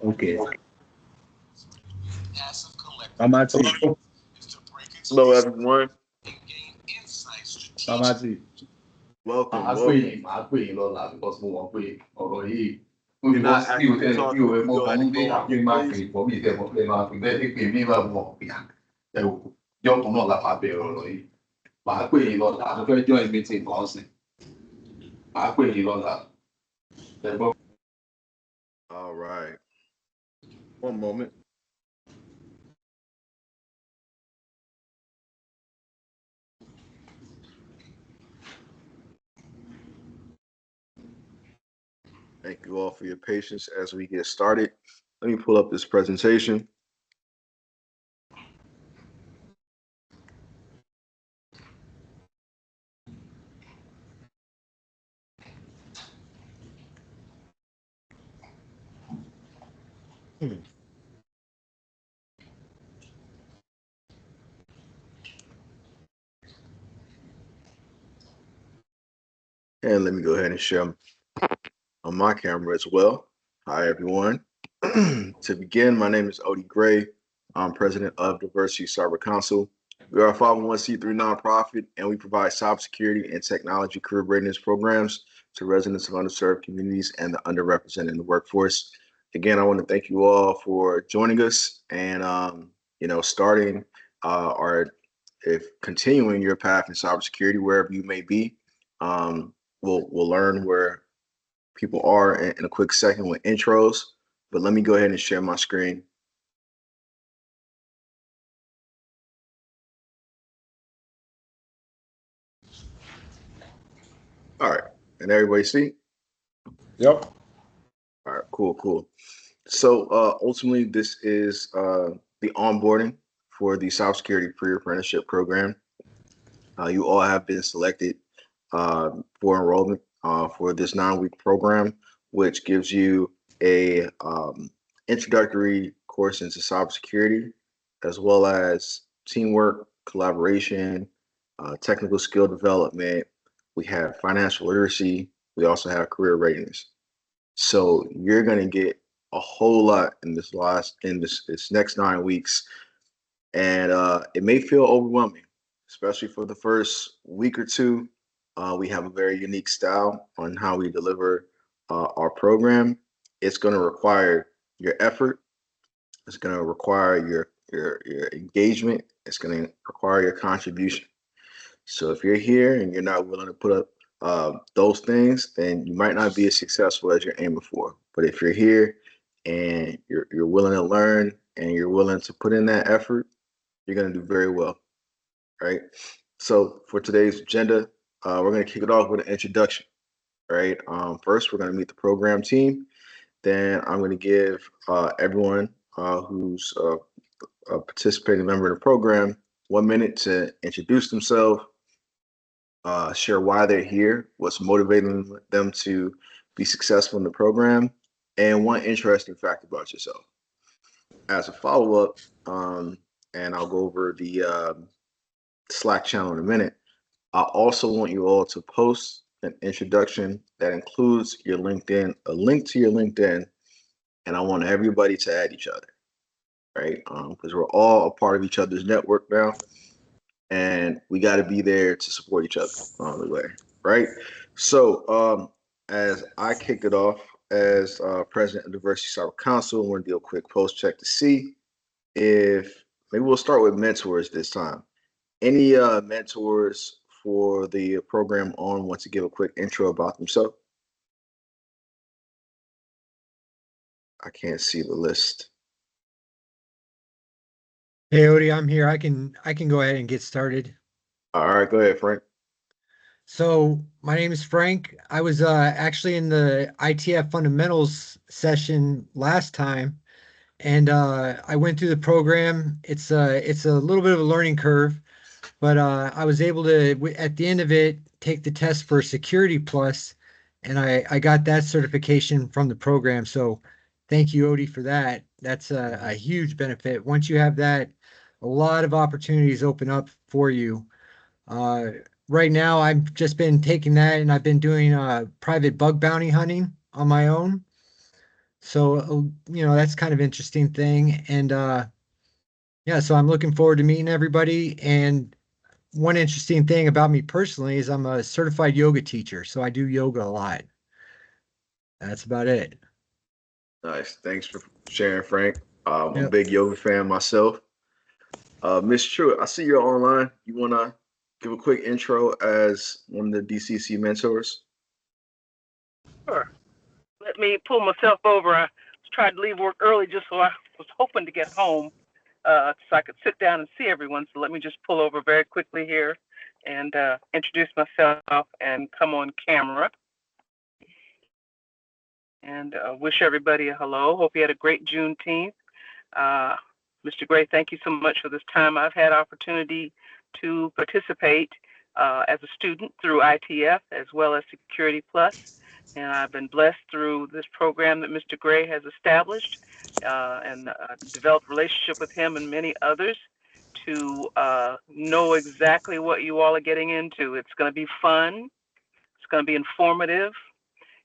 Okay. Amati. Hello, everyone. Amati. Welcome, Màá pè welcome. yín, màá pè yín lọ́la because mo mọ̀ pé ọ̀rọ̀ yìí You're not because mi ò actively tẹ́ mi talking. ò Can you mọ go ahead ọ̀hún and dé go on àpé mute, máa pè please? pọ̀ mi ìtẹ́ mọ̀ pé máa pè bẹ́ẹ̀ pé mi máa mọ̀ pé ẹ wò yọ̀ọ̀kan náà la máa bẹ̀rẹ̀ ọ̀rọ̀ yìí. Màá pè yín lọ́la, mo fẹ́ join meeting kan sí. Màá pè yín lọ́la. Ẹ gbọ́. All right. One moment. Thank you all for your patience as we get started. Let me pull up this presentation. And let me go ahead and share on my camera as well. Hi, everyone. To begin, my name is Odie Gray. I'm president of Diversity Cyber Council. We are a 501c3 nonprofit, and we provide cybersecurity and technology career readiness programs to residents of underserved communities and the underrepresented in the workforce. Again, I want to thank you all for joining us and starting or if continuing your path in cybersecurity wherever you may be. We'll learn where people are in a quick second with intros, but let me go ahead and share my screen. All right, and everybody see? Yep. All right, cool. So ultimately, this is the onboarding for the cybersecurity pre-apprenticeship program. You all have been selected for enrollment for this 9-week program, which gives you a introductory course into cybersecurity, as well as teamwork, collaboration, technical skill development. We have financial literacy. We also have career readiness. So you're going to get a whole lot in this next 9 weeks, and it may feel overwhelming, especially for the first week or two. We have a very unique style on how we deliver our program. It's going to require your effort. It's going to require your engagement. It's going to require your contribution. So if you're here and you're not willing to put up those things, then you might not be as successful as you're aiming for. But if you're here and you're willing to learn and you're willing to put in that effort, you're going to do very well, right? So for today's agenda, we're going to kick it off with an introduction, right? First, we're going to meet the program team. Then I'm going to give everyone who's a participating member of the program 1 minute to introduce themselves, share why they're here, what's motivating them to be successful in the program, and one interesting fact about yourself. As a follow-up, and I'll go over the Slack channel in a minute, I also want you all to post an introduction that includes your LinkedIn, a link to your LinkedIn, and I want everybody to add each other, right? Because we're all a part of each other's network now, and we got to be there to support each other on the way, right? So as I kicked it off as president of Diversity Cyber Council, I want to do a quick post check to see if maybe we'll start with mentors this time. Any mentors for the program on want to give a quick intro about themselves? I can't see the list. Hey Odie, I'm here. I can go ahead and get started. All right, go ahead, Frank. So my name is Frank. I was actually in the ITF fundamentals session last time, and I went through the program. It's a little bit of a learning curve, but I was able to at the end of it take the test for Security Plus, and I got that certification from the program. So thank you, Odie, for that. That's a huge benefit. Once you have that, a lot of opportunities open up for you. Right now, I've just been taking that and I've been doing private bug bounty hunting on my own. So, that's kind of interesting thing. And yeah, so I'm looking forward to meeting everybody. And one interesting thing about me personally is I'm a certified yoga teacher, so I do yoga a lot. That's about it. Nice. Thanks for sharing, Frank. I'm a Yep. big yoga fan myself. Miss Truitt, I see you're online. You want to give a quick intro as one of the DCC mentors? Sure. Let me pull myself over. I tried to leave work early just so I was hoping to get home so I could sit down and see everyone. So let me just pull over very quickly here and introduce myself and come on camera and wish everybody a hello. Hope you had a great Juneteenth. Mr. Gray, thank you so much for this time. I've had opportunity to participate as a student through ITF as well as Security Plus. And I've been blessed through this program that Mr. Gray has established and developed a relationship with him and many others to know exactly what you all are getting into. It's going to be fun. It's going to be informative.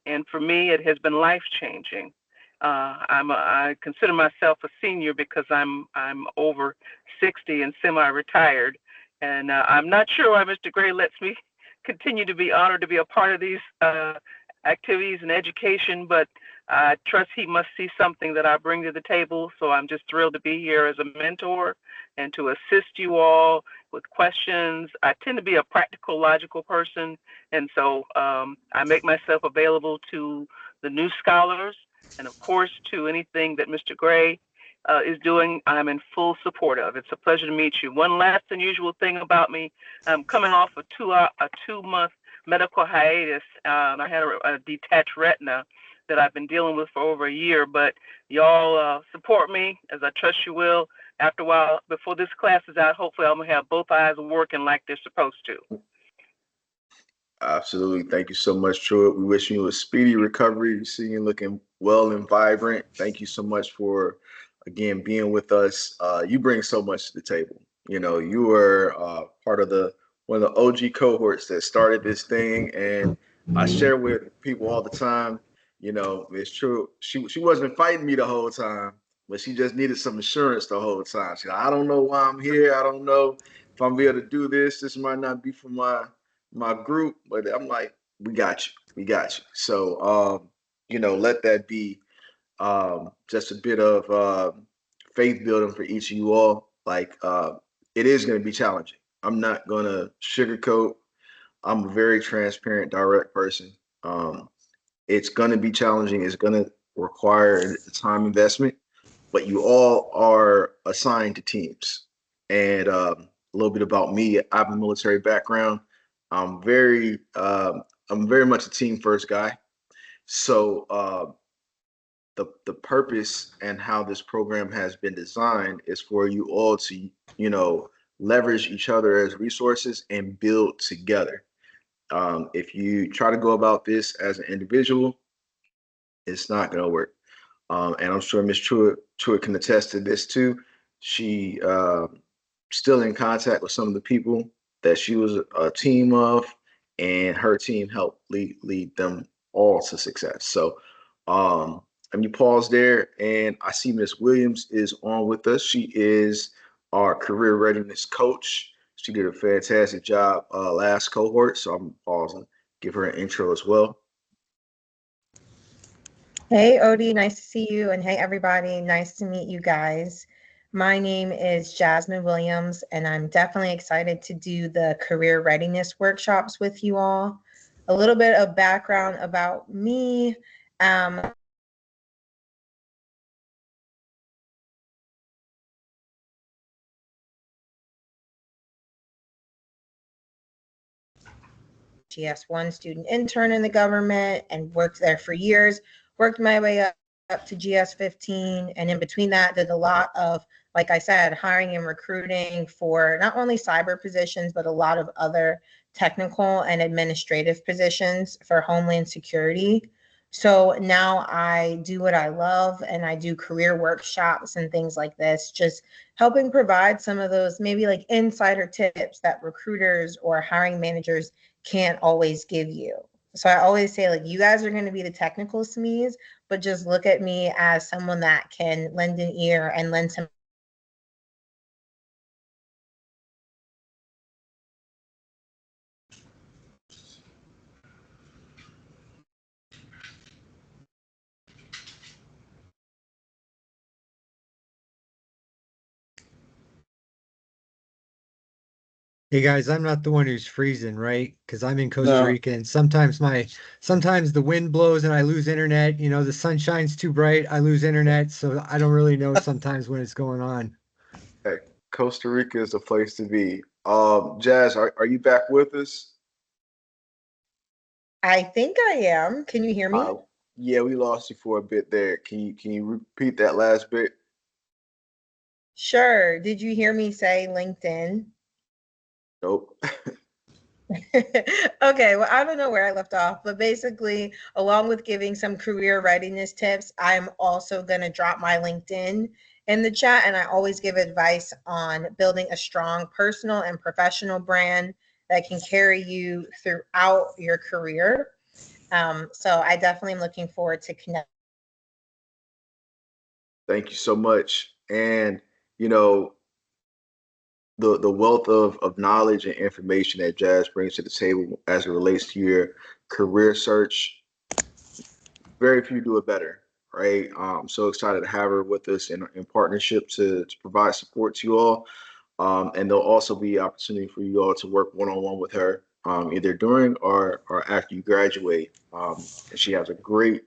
And for me, it has been life-changing. I consider myself a senior because I'm over 60 and semi-retired, and I'm not sure why Mr. Gray lets me continue to be honored to be a part of these activities and education, but I trust he must see something that I bring to the table. So I'm just thrilled to be here as a mentor and to assist you all with questions. I tend to be a practical, logical person, and so I make myself available to the new scholars and, of course, to anything that Mr. Gray is doing. I'm in full support of. It's a pleasure to meet you. One last unusual thing about me, I'm coming off a 2-month medical hiatus. I had a detached retina that I've been dealing with for over a year, but y'all support me, as I trust you will. After a while, before this class is out, hopefully I'm gonna have both eyes working like they're supposed to. Absolutely. Thank you so much, Truitt. We wish you a speedy recovery. We see you looking well and vibrant. Thank you so much for, again, being with us. You bring so much to the table. You were part of one of the OG cohorts that started this thing, and I share with people all the time. It's true. She wasn't fighting me the whole time, but she just needed some assurance the whole time. She, I don't know why I'm here. I don't know if I'm able to do this. This might not be for my group, but I'm like, we got you. We got you. So, let that be just a bit of faith building for each of you all. Like, it is going to be challenging. I'm not going to sugarcoat. I'm a very transparent, direct person. It's going to be challenging. It's going to require a time investment, but you all are assigned to teams. And a little bit about me, I have a military background. I'm very, I'm very much a team first guy. So the purpose and how this program has been designed is for you all to, leverage each other as resources and build together. If you try to go about this as an individual, it's not going to work. And I'm sure Miss Truitt can attest to this too. She still in contact with some of the people that she was a team of, and her team helped lead them all to success. So let me pause there, and I see Miss Williams is on with us. She is our career readiness coach. She did a fantastic job last cohort, so I'm pausing, give her an intro as well. Hey, Odie, nice to see you. And hey, everybody, nice to meet you guys. My name is Jasmine Williams, and I'm definitely excited to do the career readiness workshops with you all. A little bit of background about me. GS1 student intern in the government and worked there for years, worked my way up to GS15. And in between that, did a lot of, like I said, hiring and recruiting for not only cyber positions, but a lot of other technical and administrative positions for Homeland Security. So now I do what I love, and I do career workshops and things like this, just helping provide some of those maybe like insider tips that recruiters or hiring managers can't always give you. So I always say, like, you guys are going to be the technical SMEs, but just look at me as someone that can lend an ear and lend some. Hey guys, I'm not the one who's freezing, right? Because I'm in Costa No. Rica and sometimes the wind blows and I lose internet. You know, the sun shines too bright, I lose internet. So I don't really know sometimes when it's going on. Hey, Costa Rica is the place to be. Jazz, are you back with us? I think I am. Can you hear me? Yeah, we lost you for a bit there. Can you repeat that last bit? Sure. Did you hear me say LinkedIn? Nope. Okay, well, I don't know where I left off, but basically, along with giving some career readiness tips, I'm also going to drop my LinkedIn in the chat. And I always give advice on building a strong personal and professional brand that can carry you throughout your career. So I definitely am looking forward to connect. Thank you so much. And you know, the wealth of knowledge and information that Jazz brings to the table as it relates to your career search, very few do it better, right? I'm so excited to have her with us in partnership to provide support to you all. And there'll also be opportunity for you all to work one-on-one with her, either during or after you graduate. And she has a great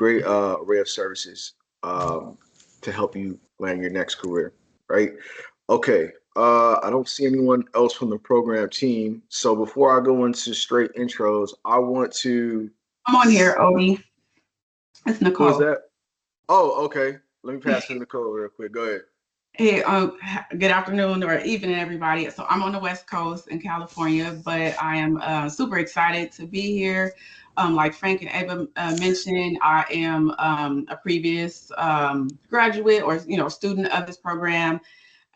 array of services um, to help you land your next career, right? Okay. I don't see anyone else from the program team. So before I go into straight intros, I want to. I'm on here, Odie. It's Who is Nicole. that? Oh, okay. Let me pass to Nicole real quick. Go ahead. Hey, good afternoon or evening, everybody. So I'm on the West Coast in California, but I am super excited to be here. Like Frank and Ava mentioned, I am a previous graduate or student of this program,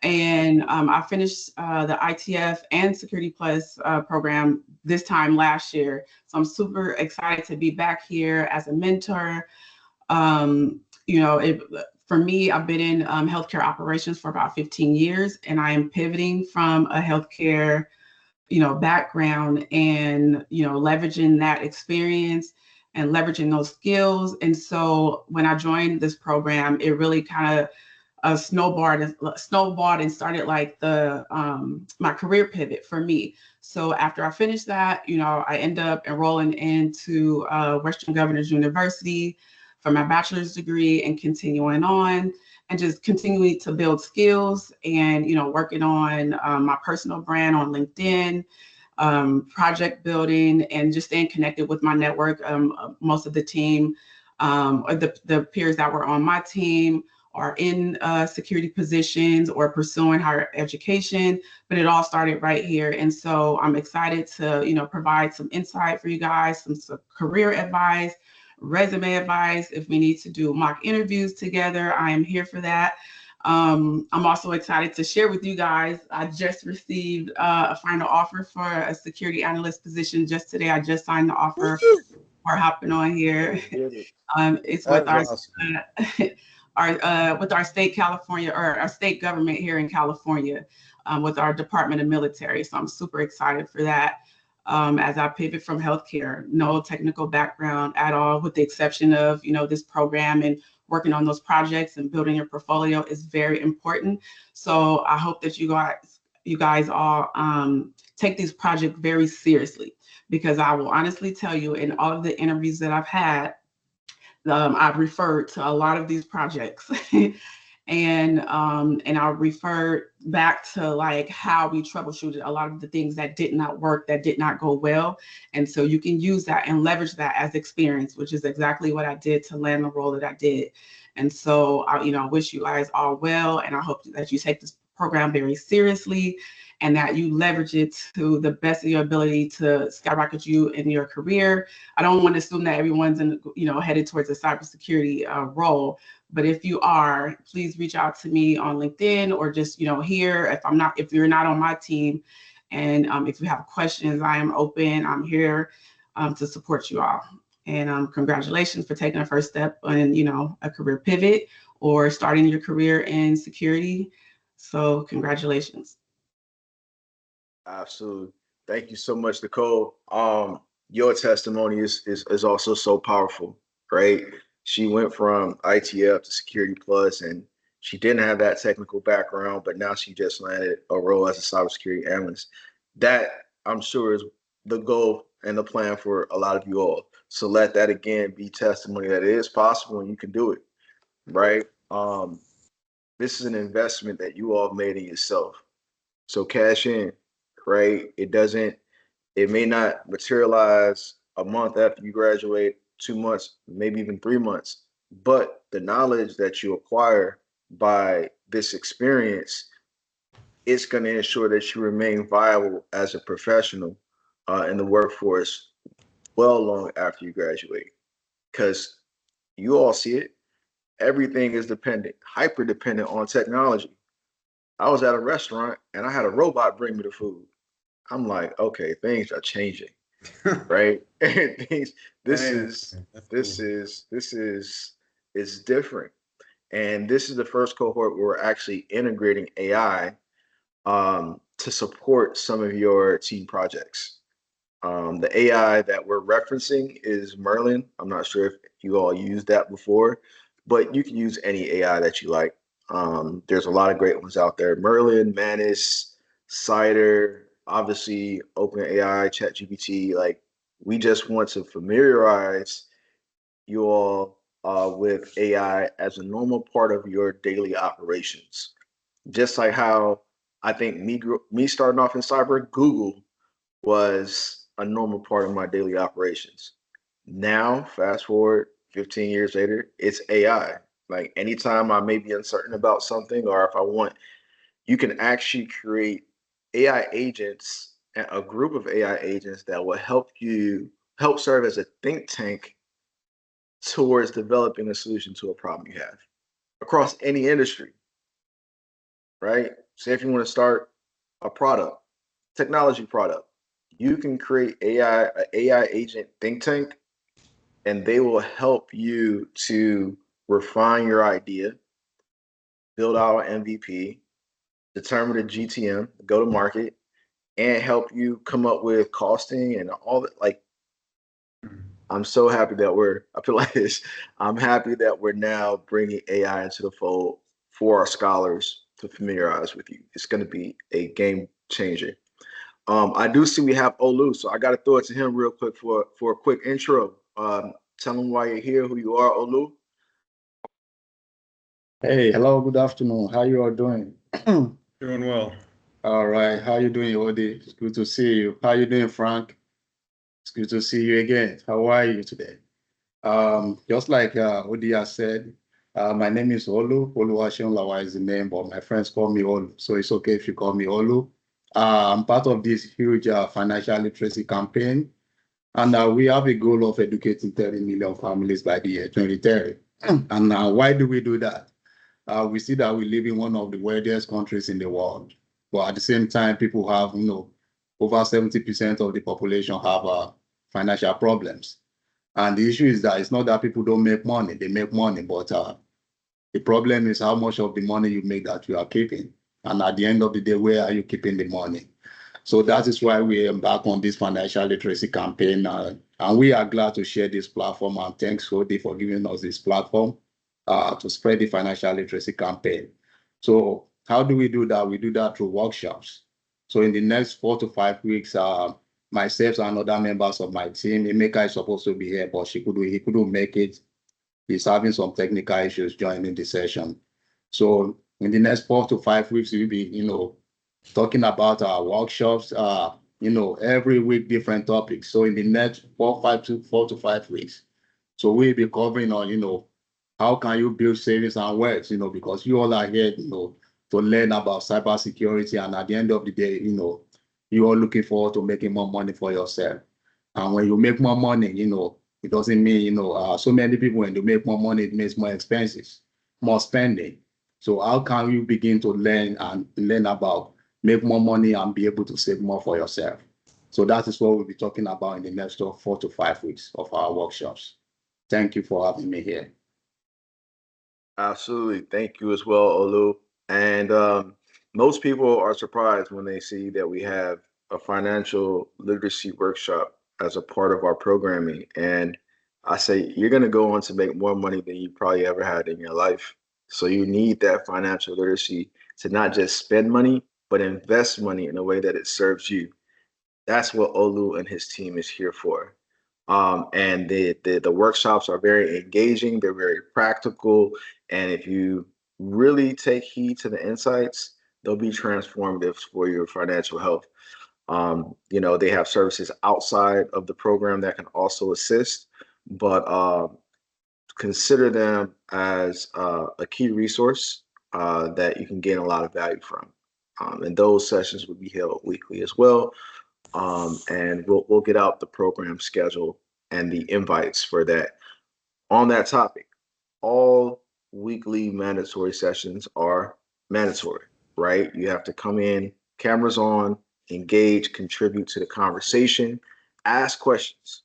and I finished the ITF and Security Plus program this time last year. So I'm super excited to be back here as a mentor. For me, I've been in healthcare operations for about 15 years, and I am pivoting from a healthcare, background and, leveraging that experience and leveraging those skills. And so when I joined this program, it really kind of snowballed and started like the my career pivot for me. So after I finished that, I ended up enrolling into Western Governors University for my bachelor's degree and continuing on and just continuing to build skills and working on my personal brand on LinkedIn, project building, and just staying connected with my network. Most of the team or the peers that were on my team are in security positions or pursuing higher education, but it all started right here. And so I'm excited to, provide some insight for you guys, some career advice, resume advice. If we need to do mock interviews together, I am here for that. I'm also excited to share with you guys, I just received a final offer for a security analyst position just today. I just signed the offer. We're hopping on here. It's with our with our state California or our state government here in California, with our Department of Military. So I'm super excited for that. As I pivot from healthcare, no technical background at all, with the exception of this program, and working on those projects and building your portfolio is very important. So I hope that you guys all take these projects very seriously, because I will honestly tell you, in all of the interviews that I've had, I've referred to a lot of these projects and I'll refer back to like how we troubleshooted a lot of the things that did not work, that did not go well. And so you can use that and leverage that as experience, which is exactly what I did to land the role that I did. And so I wish you guys all well, and I hope that you take this program very seriously and that you leverage it to the best of your ability to skyrocket you in your career. I don't want to assume that everyone's headed towards a cybersecurity role, but if you are, please reach out to me on LinkedIn or just here. If you're not on my team, and if you have questions, I am open. I'm here to support you all. And congratulations for taking the first step on, a career pivot or starting your career in security. So congratulations. Absolutely. Thank you so much, Nicole. Your testimony is also so powerful, right? She went from ITF to Security Plus, and she didn't have that technical background, but now she just landed a role as a cybersecurity analyst. That, I'm sure, is the goal and the plan for a lot of you all. So let that again be testimony that it is possible and you can do it, right? This is an investment that you all have made in yourself. So cash in, right? It may not materialize a month after you graduate, 2 months, maybe even 3 months, but the knowledge that you acquire by this experience, it's going to ensure that you remain viable as a professional in the workforce well long after you graduate. Because you all see it, everything is hyper dependent on technology. I was at a restaurant and I had a robot bring me the food. I'm like, okay, things are changing, right? And things, this is different. And this is the first cohort where we're actually integrating AI to support some of your team projects. The AI that we're referencing is Merlin. I'm not sure if you all used that before, but you can use any AI that you like. There's a lot of great ones out there. Merlin, Manus, Cider, obviously OpenAI, ChatGPT. Like, we just want to familiarize you all with AI as a normal part of your daily operations. Just like how I think me starting off in cyber, Google was a normal part of my daily operations. Now, fast forward 15 years later, it's AI. Like, anytime I may be uncertain about something, or if I want, you can actually create AI agents, a group of AI agents that will help serve as a think tank towards developing a solution to a problem you have across any industry, right? Say if you want to start a product, technology product, you can create an AI agent think tank, and they will help you to refine your idea, build out an MVP, determine the GTM, go to market, and help you come up with costing and all that. Like, I'm so happy that I feel like this. I'm happy that we're now bringing AI into the fold for our scholars to familiarize with you. It's going to be a game changer. I do see we have Olu, so I got to throw it to him real quick for a quick intro. Tell him why you're here, who you are, Olu. Hey, hello, good afternoon. How you all doing? Doing well. All right, how you doing, Odi? It's good to see you. How you doing, Frank? It's good to see you again. How are you today? Just like Odi has said, my name is Olu. Oluwaseunlawa is the name, but my friends call me Olu, so it's okay if you call me Olu. I'm part of this huge financial literacy campaign, and we have a goal of educating 30 million families by the year 2030. And why do we do that? We see that we live in one of the wealthiest countries in the world, but at the same time, people have, over 70% of the population have financial problems. And the issue is that it's not that people don't make money; they make money, but the problem is how much of the money you make that you are keeping. And at the end of the day, where are you keeping the money? So that is why we embark on this financial literacy campaign, and we are glad to share this platform. And thanks, Cody, for giving us this platform to spread the financial literacy campaign. So how do we do that? We do that through workshops. So in the next 4 to 5 weeks, myself and other members of my team, Emeka is supposed to be here, but he couldn't make it. He's having some technical issues joining the session. So in the next 4 to 5 weeks, we'll be, talking about our workshops, every week, different topics. So in the next 4 to 5 weeks, so we'll be covering on, how can you build savings and wealth, because you all are here, to learn about cybersecurity. And at the end of the day, you are looking forward to making more money for yourself. And when you make more money, it doesn't mean, so many people, when they make more money, it means more expenses, more spending. So how can you begin to learn about make more money and be able to save more for yourself? So that is what we'll be talking about in the next 4 to 5 weeks of our workshops. Thank you for having me here. Absolutely. Thank you as well, Olu. And most people are surprised when they see that we have a financial literacy workshop as a part of our programming. And I say, you're going to go on to make more money than you probably ever had in your life. So you need that financial literacy to not just spend money, but invest money in a way that it serves you. That's what Olu and his team is here for. And the workshops are very engaging. They're very practical. And if you really take heed to the insights, they'll be transformative for your financial health. They have services outside of the program that can also assist, but consider them as a key resource that you can gain a lot of value from. And those sessions will be held weekly as well. And we'll get out the program schedule and the invites for that. On that topic, all weekly mandatory sessions are mandatory, right? You have to come in, cameras on, engage, contribute to the conversation, ask questions.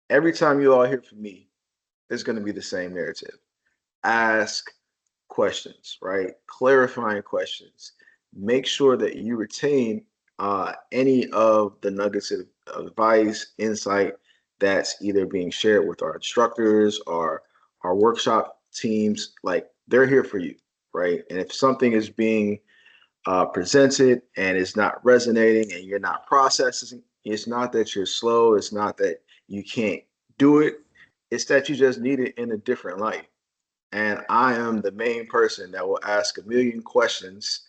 Every time you all hear from me, it's going to be the same narrative. Ask questions, right? Clarifying questions. Make sure that you retain any of the nuggets of advice, insight that's either being shared with our instructors or our workshop teams. Like, they're here for you, right? And if something is being presented and it's not resonating and you're not processing, it's not that you're slow, it's not that you can't do it, it's that you just need it in a different light. And I am the main person that will ask a million questions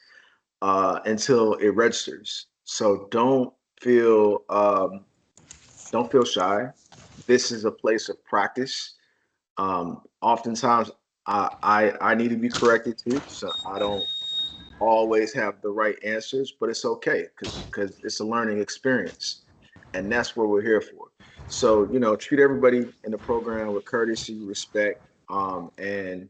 until it registers. So don't feel shy. This is a place of practice. Oftentimes, I need to be corrected too, so I don't always have the right answers, but it's okay because it's a learning experience, and that's what we're here for. So treat everybody in the program with courtesy, respect, and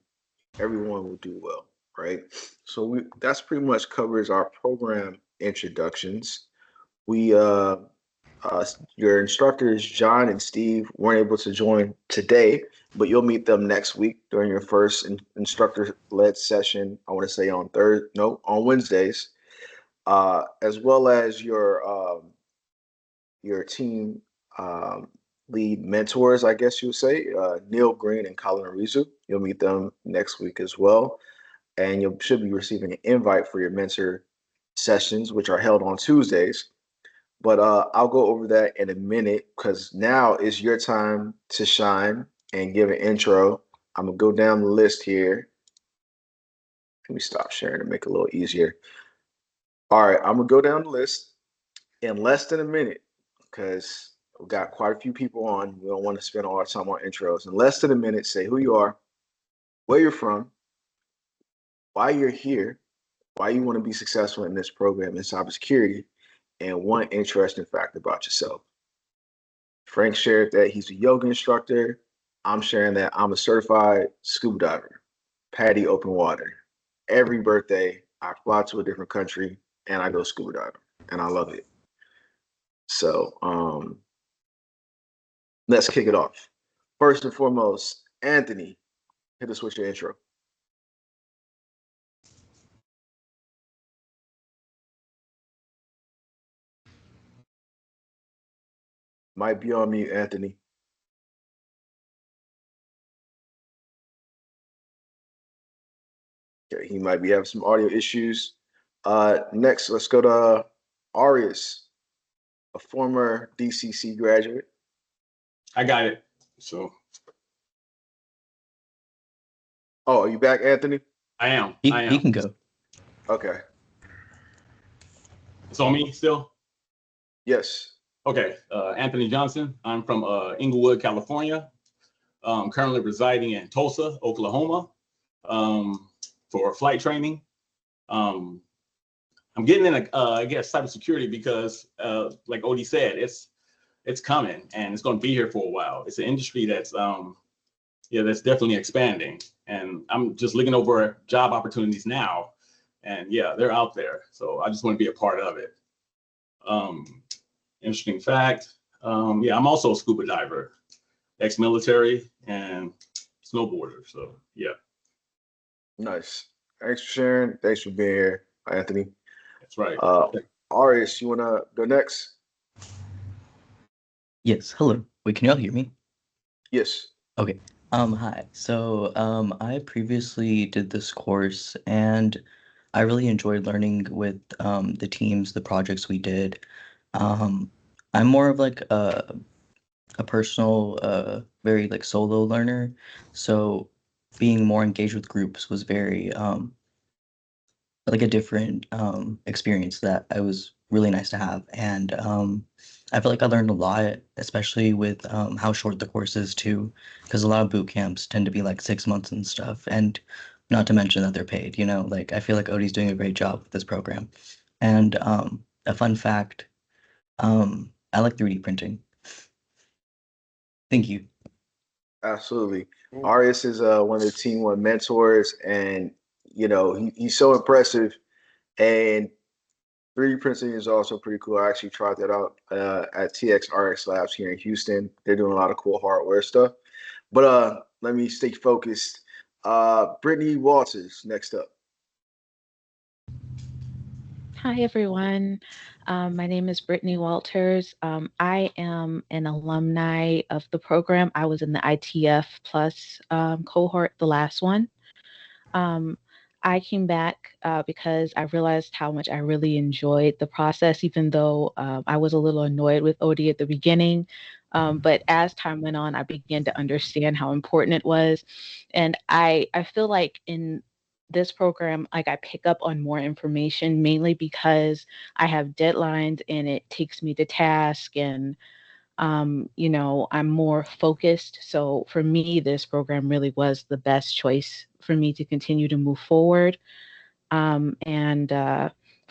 everyone will do well, right? So that's pretty much covers our program introductions. We your instructors John and Steve weren't able to join today, but you'll meet them next week during your first instructor-led session. I want to say on Wednesdays, as well as your team lead mentors, I guess you would say, Neil Green and Colin Arizu. You'll meet them next week as well. And you should be receiving an invite for your mentor sessions, which are held on Tuesdays. But I'll go over that in a minute because now is your time to shine and give an intro. I'm going to go down the list here. Let me stop sharing to make it a little easier. All right, I'm going to go down the list in less than a minute because we've got quite a few people on. We don't want to spend all our time on intros. In less than a minute, say who you are, where you're from, why you're here, why you want to be successful in this program in cybersecurity, and one interesting fact about yourself. Frank shared that he's a yoga instructor. I'm sharing that I'm a certified scuba diver, PADI open water. Every birthday, I fly to a different country and I go scuba diving, and I love it. So let's kick it off. First and foremost, Anthony, hit us with your intro. Might be on mute, Anthony. Okay, he might be having some audio issues. Next, let's go to Arius, a former DCC graduate. I got it. So. Oh, are you back, Anthony? I am. He can go. Okay. It's on me still? Yes. Okay. Anthony Johnson. I'm from Inglewood, California. Currently residing in Tulsa, Oklahoma, for flight training. I'm getting in, I guess, cybersecurity because, like Odie said, it's coming and it's going to be here for a while. It's an industry that's that's definitely expanding, and I'm just looking over job opportunities now, and they're out there. So I just want to be a part of it. interesting fact. Yeah, I'm also a scuba diver, ex-military and snowboarder. So yeah, Nice. Thanks for sharing. Thanks for being here, Anthony. that's right. Arius, you wanna go next? Yes, hello. Wait, can y'all hear me? Yes. Okay. Hi. So, I previously did this course and I really enjoyed learning with the teams, the projects we did. I'm more of like a personal, very like solo learner. So being more engaged with groups was very like a different experience that I was really nice to have. And I feel like I learned a lot, especially with how short the course is too, because a lot of boot camps tend to be like 6 months and stuff. And not to mention that they're paid, like I feel like Odie's doing a great job with this program. And a fun fact, I like 3D printing. Thank you. Absolutely. Arius is one of the team one mentors, and he's so impressive. And 3D printing is also pretty cool. I actually tried that out at TXRX Labs here in Houston. They're doing a lot of cool hardware stuff. But let me stay focused. Brittany Walters, next up. Hi, everyone. My name is Brittany Walters. I am an alumni of the program. I was in the ITF Plus cohort, the last one. I came back because I realized how much I really enjoyed the process, even though I was a little annoyed with Odie at the beginning. But as time went on, I began to understand how important it was. And I feel like in this program, like I pick up on more information, mainly because I have deadlines and it takes me to task and I'm more focused. So for me, this program really was the best choice for me to continue to move forward. And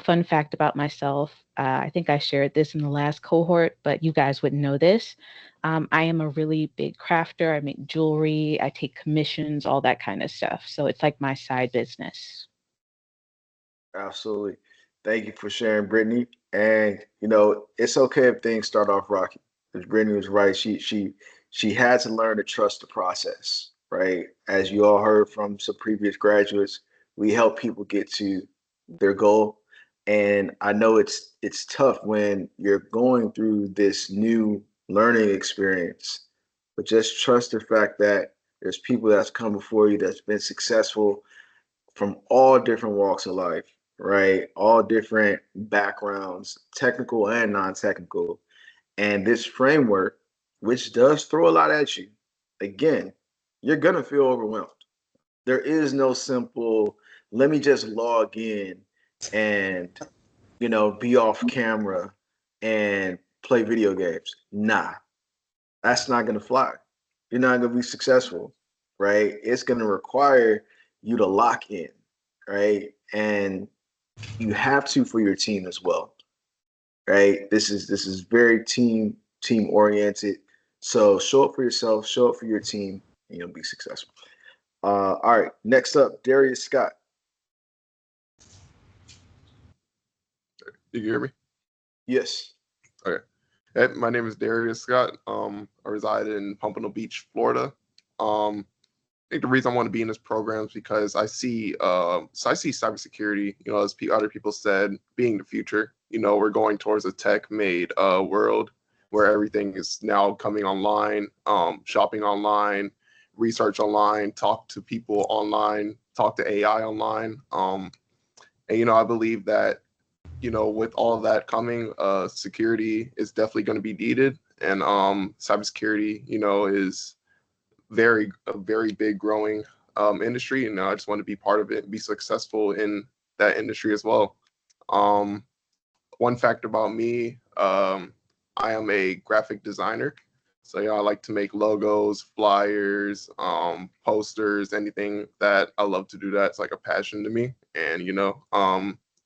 fun fact about myself, I think I shared this in the last cohort, but you guys wouldn't know this. I am a really big crafter. I make jewelry, I take commissions, all that kind of stuff. So it's like my side business. Absolutely. Thank you for sharing, Brittany. And it's okay if things start off rocky. Because Brittany was right. She had to learn to trust the process, right? As you all heard from some previous graduates, we help people get to their goal. And I know it's tough when you're going through this new learning experience, but just trust the fact that there's people that's come before you that's been successful from all different walks of life, right? All different backgrounds, technical and non-technical. And this framework, which does throw a lot at you, again, you're gonna feel overwhelmed. There is no simple, let me just log in and be off camera and play video games. Nah, that's not gonna fly. You're not gonna be successful, right? It's gonna require you to lock in, right? And you have to for your team as well, right? This is very team oriented. So show up for yourself, show up for your team, and you'll be successful. All right, next up, Darius Scott. You can hear me? Yes. Okay. My name is Darius Scott. I reside in Pompano Beach, Florida. I think the reason I want to be in this program is because I see cybersecurity, as other people said, being the future. We're going towards a tech-made world where everything is now coming online, shopping online, research online, talk to people online, talk to AI online. And I believe that with all of that coming, security is definitely going to be needed, and cybersecurity, is a very big growing industry, and I just want to be part of it and be successful in that industry as well. One fact about me, I am a graphic designer. So I like to make logos, flyers, posters, anything that I love to do. That's like a passion to me, and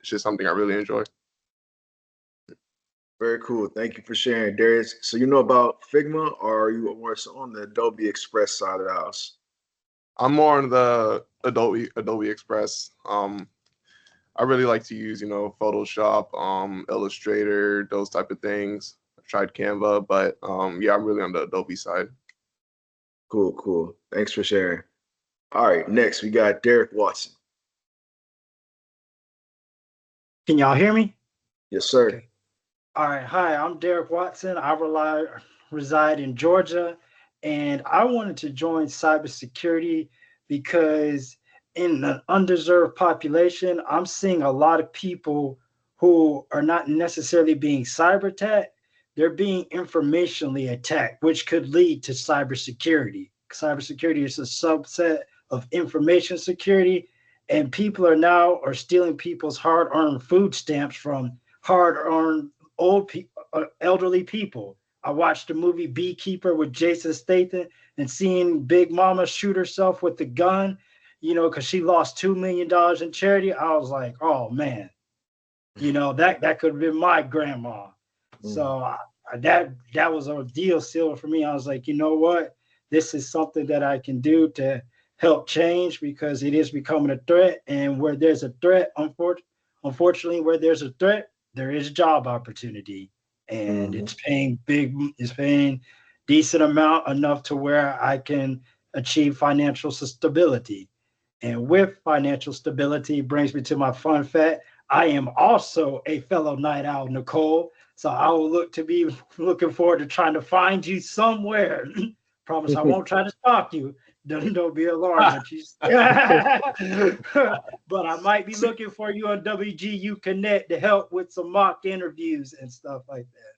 it's just something I really enjoy. Very cool. Thank you for sharing, Darius. So you know about Figma, or are you more so on the Adobe Express side of the house? I'm more on the Adobe Express. I really like to use, Photoshop, Illustrator, those type of things. tried Canva, but yeah, I'm really on the Adobe side. Cool, cool. Thanks for sharing. All right, next we got Derek Watson. Can y'all hear me? Yes, sir. Okay. All right. Hi, I'm Derek Watson. Reside in Georgia, and I wanted to join cybersecurity because in the underserved population, I'm seeing a lot of people who are not necessarily being cyber attacked. They're being informationally attacked, which could lead to cybersecurity. Cybersecurity is a subset of information security, and people are stealing people's hard-earned food stamps from hard-earned elderly people. I watched the movie Beekeeper with Jason Statham, and seeing Big Mama shoot herself with the gun, because she lost $2 million in charity. I was like, oh man, that could have been my grandma. So that was a deal sealer for me. I was like, you know what? This is something that I can do to help change, because it is becoming a threat. And where there's a threat, unfortunately, where there's a threat, there is job opportunity, and it's paying decent amount, enough to where I can achieve financial stability. And with financial stability brings me to my fun fact. I am also a fellow night owl, Nicole. So I will looking forward to trying to find you somewhere. Promise I won't try to stalk you. Don't be alarmed. But I might be looking for you on WGU Connect to help with some mock interviews and stuff like that.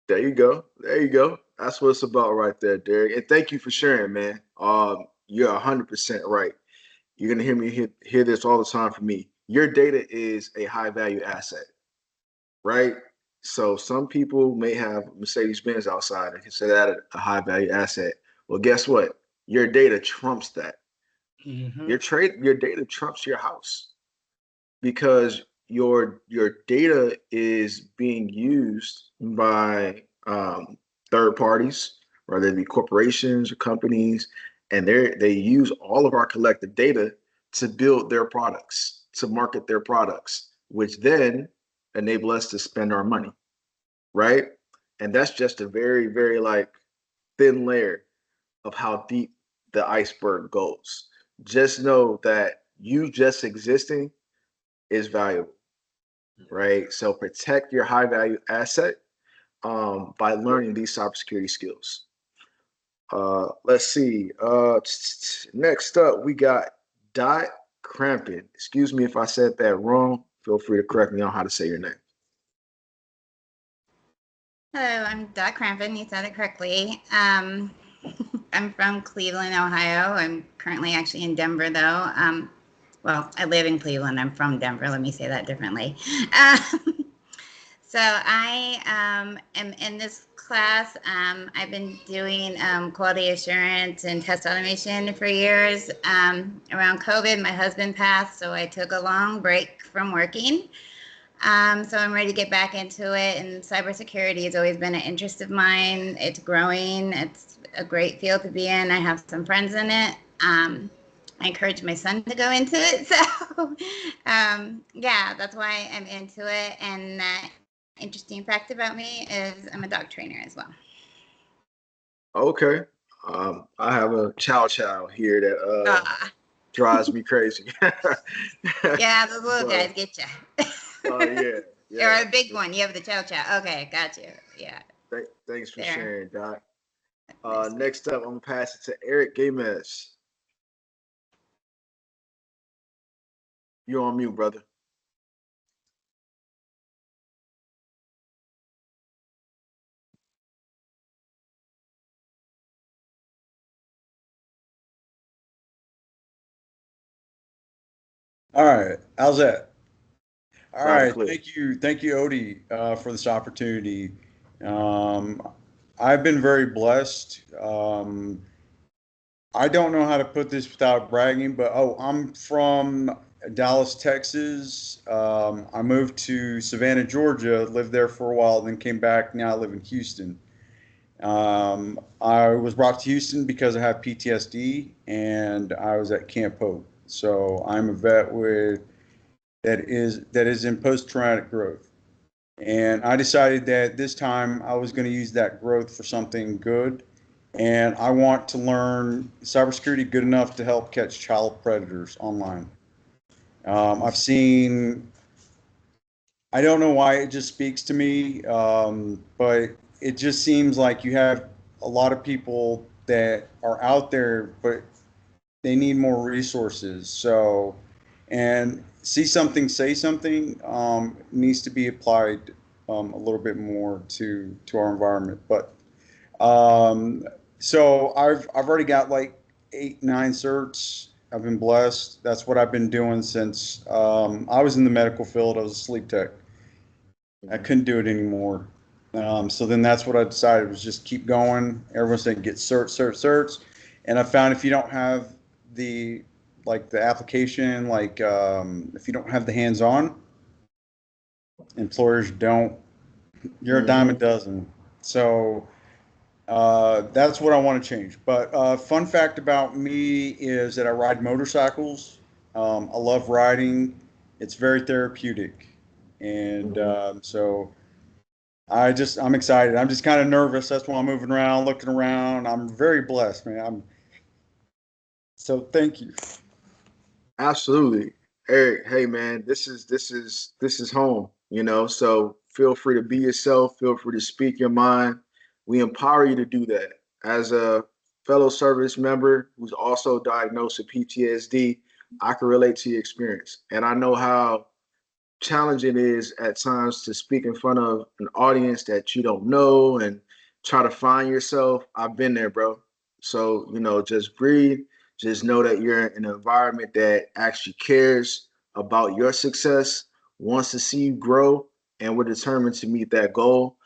There you go. There you go. That's what it's about right there, Derek. And thank you for sharing, man. You're 100% right. You're gonna hear me hear this all the time from me. Your data is a high value asset, right? So some people may have Mercedes-Benz outside and consider that a high value asset. Well, guess what? Your data trumps that. Mm-hmm. Your data trumps your house, because your data is being used by third parties, whether it be corporations or companies, and they use all of our collective data to build their products, to market their products, which then enable us to spend our money, right? And that's just a very, very like thin layer of how deep the iceberg goes. Just know that you just existing is valuable, right? So protect your high value asset by learning these cybersecurity skills. Let's see. Next up, we got Dot Crampton. Excuse me if I said that wrong. Feel free to correct me on how to say your name. Hello, I'm Dot Crampton. You said it correctly. I'm from Cleveland, Ohio. I'm currently actually in Denver, though. Well, I live in Cleveland. I'm from Denver. Let me say that differently. So I am in this class. I've been doing quality assurance and test automation for years. Around COVID, my husband passed, so I took a long break from working. So I'm ready to get back into it. And cybersecurity has always been an interest of mine. It's growing. It's a great field to be in. I have some friends in it. I encourage my son to go into it. So yeah, that's why I'm into it. And interesting fact about me is I'm a dog trainer as well. Okay. I have a chow here that drives me crazy. Yeah, those little guys get you. Oh yeah. Or a big one. You have the chow. Okay, got you. Yeah. Thanks for There. sharing, Doc. Next up, I'm gonna pass it to Eric Games. You're on mute, brother. All right, how's that? All Loud and right, clear. thank you, Odie, for this opportunity. I've been very blessed. I don't know how to put this without bragging, but I'm from Dallas, Texas. I moved to Savannah, Georgia, lived there for a while, then came back. Now I live in Houston. I was brought to Houston because I have PTSD, and I was at Camp Hope. So I'm a vet that is in post-traumatic growth. And I decided that this time I was going to use that growth for something good. And I want to learn cybersecurity good enough to help catch child predators online. I've seen, I don't know why it just speaks to me, but it just seems like you have a lot of people that are out there, but they need more resources. So, and see something, say something needs to be applied a little bit more to our environment. But so I've already got like 8, 9 certs. I've been blessed. That's what I've been doing since I was in the medical field. I was a sleep tech. I couldn't do it anymore. So then that's what I decided was just keep going. Everyone's saying get certs. And I found if you don't have the the application, if you don't have the hands-on, employers don't. You're a dime a dozen. So that's what I want to change. But fun fact about me is that I ride motorcycles. I love riding. It's very therapeutic. And so I'm excited. I'm just kind of nervous. That's why I'm moving around, looking around. I'm very blessed, man. So thank you. Absolutely. Eric, hey man, this is home, so feel free to be yourself, feel free to speak your mind. We empower you to do that. As a fellow service member who's also diagnosed with PTSD, I can relate to your experience. And I know how challenging it is at times to speak in front of an audience that you don't know and try to find yourself. I've been there, bro. So, just breathe. Just know that you're in an environment that actually cares about your success, wants to see you grow, and we're determined to meet that goal.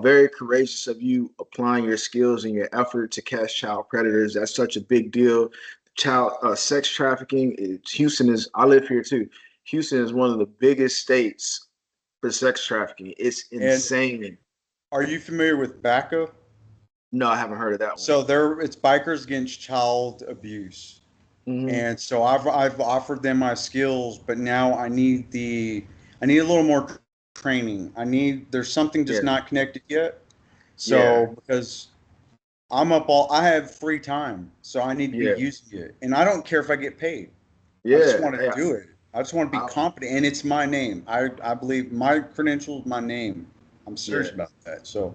Very courageous of you applying your skills and your effort to catch child predators. That's such a big deal. Child sex trafficking. Houston is. I live here too. Houston is one of the biggest states for sex trafficking. It's insane. And are you familiar with BACA? No, I haven't heard of that one. So it's Bikers Against Child Abuse. Mm-hmm. And so I've offered them my skills, but now I need a little more training. There's something just not connected yet. So because I have free time, so I need to be using it. And I don't care if I get paid. I just want to do it. I just want to be competent, and it's my name. I believe my credentials, my name. I'm serious about that. So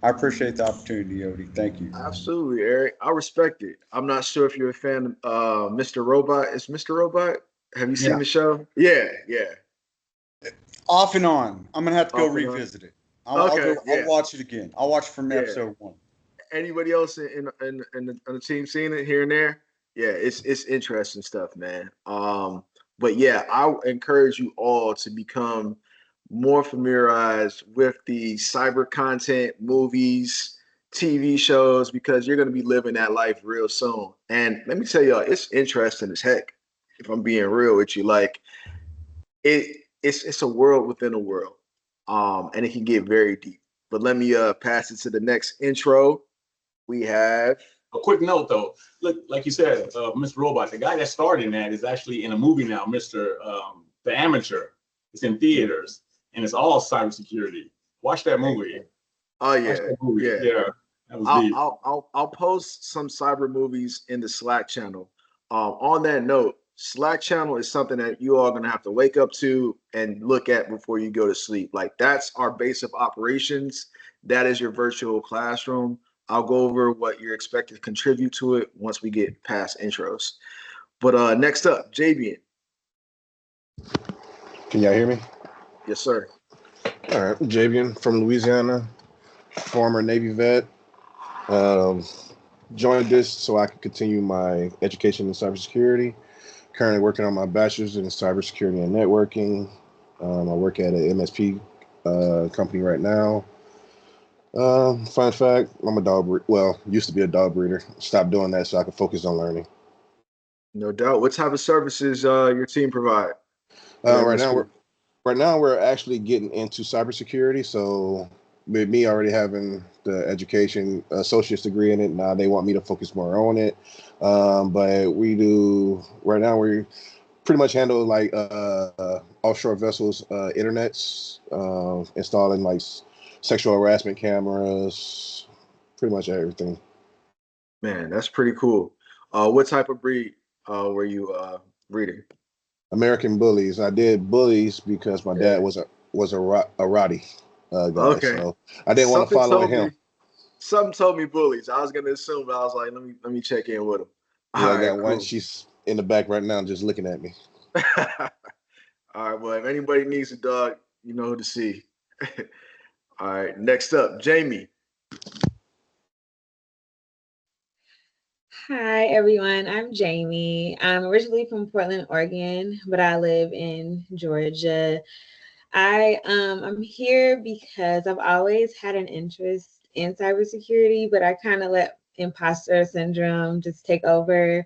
I appreciate the opportunity, Odie. Thank you. Absolutely, Eric. I respect it. I'm not sure if you're a fan of Mr. Robot. Is Mr. Robot? Have you seen the show? Yeah. Off and on. I'm gonna have to go revisit it. I'll watch it again. I'll watch from episode 1. Anybody else in the team seen it here and there? Yeah, it's interesting stuff, man. But yeah, I encourage you all to become more familiarized with the cyber content, movies, TV shows, because you're going to be living that life real soon. And let me tell y'all, it's interesting as heck. If I'm being real with you, it's a world within a world, and it can get very deep. But let me pass it to the next intro. We have a quick note though. Look, like you said, Mr. Robot, the guy that started in that is actually in a movie now, Mr. The Amateur. It's in theaters, and it's all cybersecurity. Watch that movie. Oh yeah, yeah. That was deep. I'll post some cyber movies in the Slack channel. On that note, Slack channel is something that you all are gonna have to wake up to and look at before you go to sleep. Like, that's our base of operations. That is your virtual classroom. I'll go over what you're expected to contribute to it once we get past intros. But next up, Javian. Can y'all hear me? Yes, sir. All right, Javian from Louisiana, former Navy vet. Joined this so I could continue my education in cybersecurity. Currently working on my bachelor's in cybersecurity and networking. I work at an MSP company right now. Fun fact, I'm a dog breeder. Well, used to be a dog breeder. Stopped doing that so I could focus on learning. No doubt. What type of services your team provide? Right now we're actually getting into cybersecurity. So with me already having the education associate's degree in it, now they want me to focus more on it. But we do right now pretty much handle like offshore vessels, internets, installing like sexual harassment cameras, pretty much everything. Man, that's pretty cool. What type of breed were you reading? American Bullies. I did Bullies because my dad was a Roddy guy, Okay. so I didn't want to follow him. Something told me Bullies. I was gonna assume, but I was like, let me check in with him. Yeah, I got one. She's in the back right now, just looking at me. All right, well, if anybody needs a dog, you know who to see. All right, next up, Jamie. Hi, everyone. I'm Jamie. I'm originally from Portland, Oregon, but I live in Georgia. I'm here because I've always had an interest in cybersecurity, but I kind of let imposter syndrome just take over.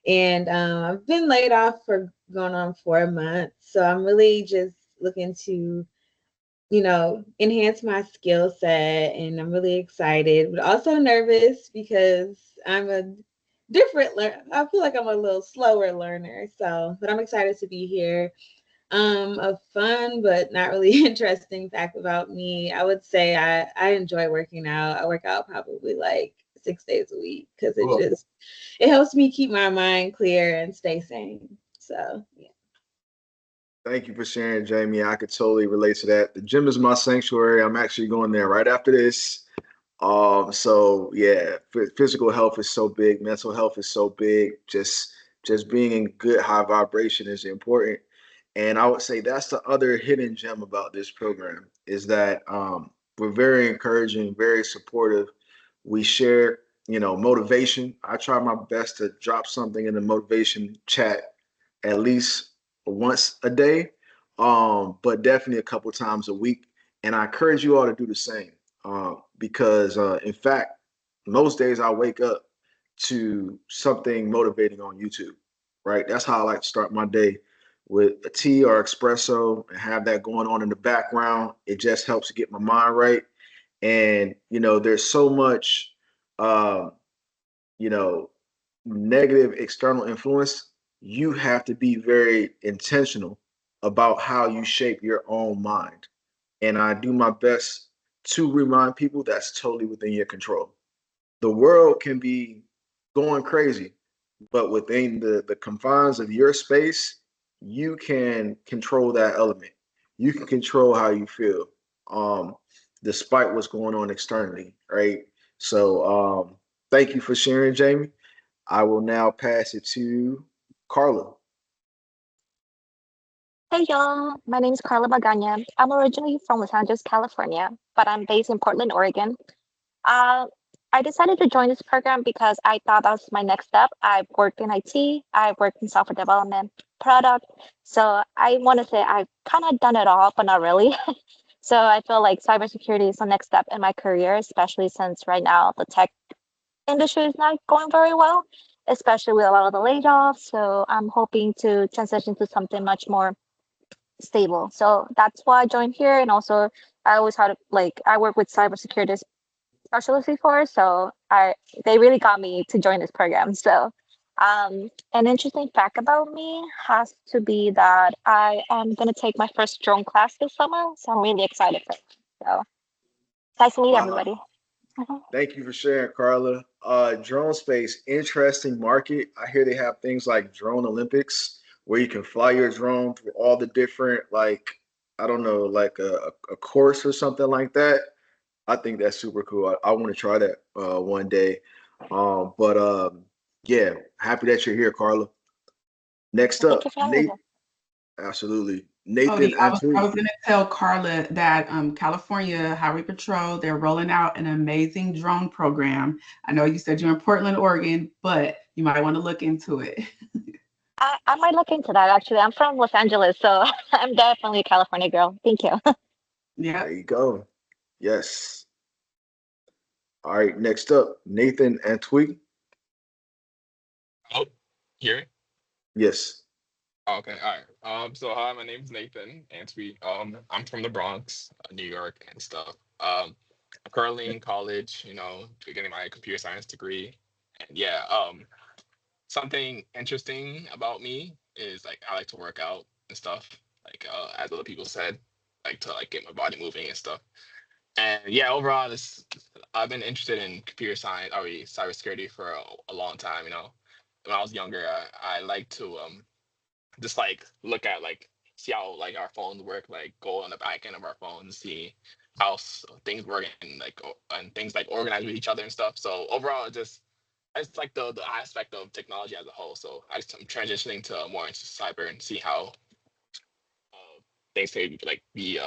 And I've been laid off for going on 4 months. So I'm really just looking to, enhance my skill set. And I'm really excited, but also nervous because I'm a I feel like I'm a little slower learner. So, but I'm excited to be here. A fun but not really interesting fact about me, I would say I enjoy working out. I work out probably like 6 days a week because it helps me keep my mind clear and stay sane. So yeah. Thank you for sharing, Jamie. I could totally relate to that. The gym is my sanctuary. I'm actually going there right after this. So yeah, physical health is so big, mental health is so big. Just being in good high vibration is important. And I would say that's the other hidden gem about this program is that we're very encouraging, very supportive. We share, motivation. I try my best to drop something in the motivation chat at least once a day, but definitely a couple times a week. And I encourage you all to do the same because, in fact, most days I wake up to something motivating on YouTube, right? That's how I like to start my day with a tea or espresso and have that going on in the background. It just helps to get my mind right. And, there's so much, um, you know, negative external influence. You have to be very intentional about how you shape your own mind. And I do my best to remind people that's totally within your control. The world can be going crazy, but within the confines of your space, you can control that element. You can control how you feel, despite what's going on externally, right? So, thank you for sharing, Jamie. I will now pass it to Carla. Hey y'all, my name is Carla Magana. I'm originally from Los Angeles, California, but I'm based in Portland, Oregon. Uh, I decided to join this program because I thought that was my next step. I've worked in IT, I've worked in software development, product. So I want to say I've kind of done it all, but not really. So I feel like cybersecurity is the next step in my career, especially since right now the tech industry is not going very well, especially with a lot of the layoffs. So I'm hoping to transition to something much more stable. So that's why I joined here. And also, I always had I work with cybersecurity specialists before, so they really got me to join this program. So, an interesting fact about me has to be that I am gonna take my first drone class this summer. So I'm really excited for it. So nice to meet Wow. everybody. Mhm. Thank you for sharing, Carla. Drone space, interesting market. I hear they have things like drone Olympics where you can fly your drone through all the different, like, I don't know, like a course or something like that. I think that's super cool. I want to try that one day. But yeah, happy that you're here, Carla. Next Thank you up, for having me. Nate. Absolutely. Oh, Nathan I Antwi. was gonna tell Carla that California Highway Patrol, they're rolling out an amazing drone program. I know you said you're in Portland, Oregon, but you might want to look into it. I might look into that actually. I'm from Los Angeles, so I'm definitely a California girl. Thank you. Yeah. There you go. Yes. All right. Next up, Nathan Antwi. Oh, hear me? Yes. Okay, all right. So hi, my name is Nathan Ansby. I'm from the Bronx, New York, and stuff. I'm currently in college, getting my computer science degree. And yeah, something interesting about me is like I like to work out and stuff. Like as other people said, like to like get my body moving and stuff. And yeah, overall, this I've been interested in computer science, or cybersecurity for a long time. You know, when I was younger, I like to just like look at like see how like our phones work, like go on the back end of our phones, see how things work and like and things like organize with each other and stuff. So overall, it's like the aspect of technology as a whole. So I'm transitioning to more into cyber and see how things can like be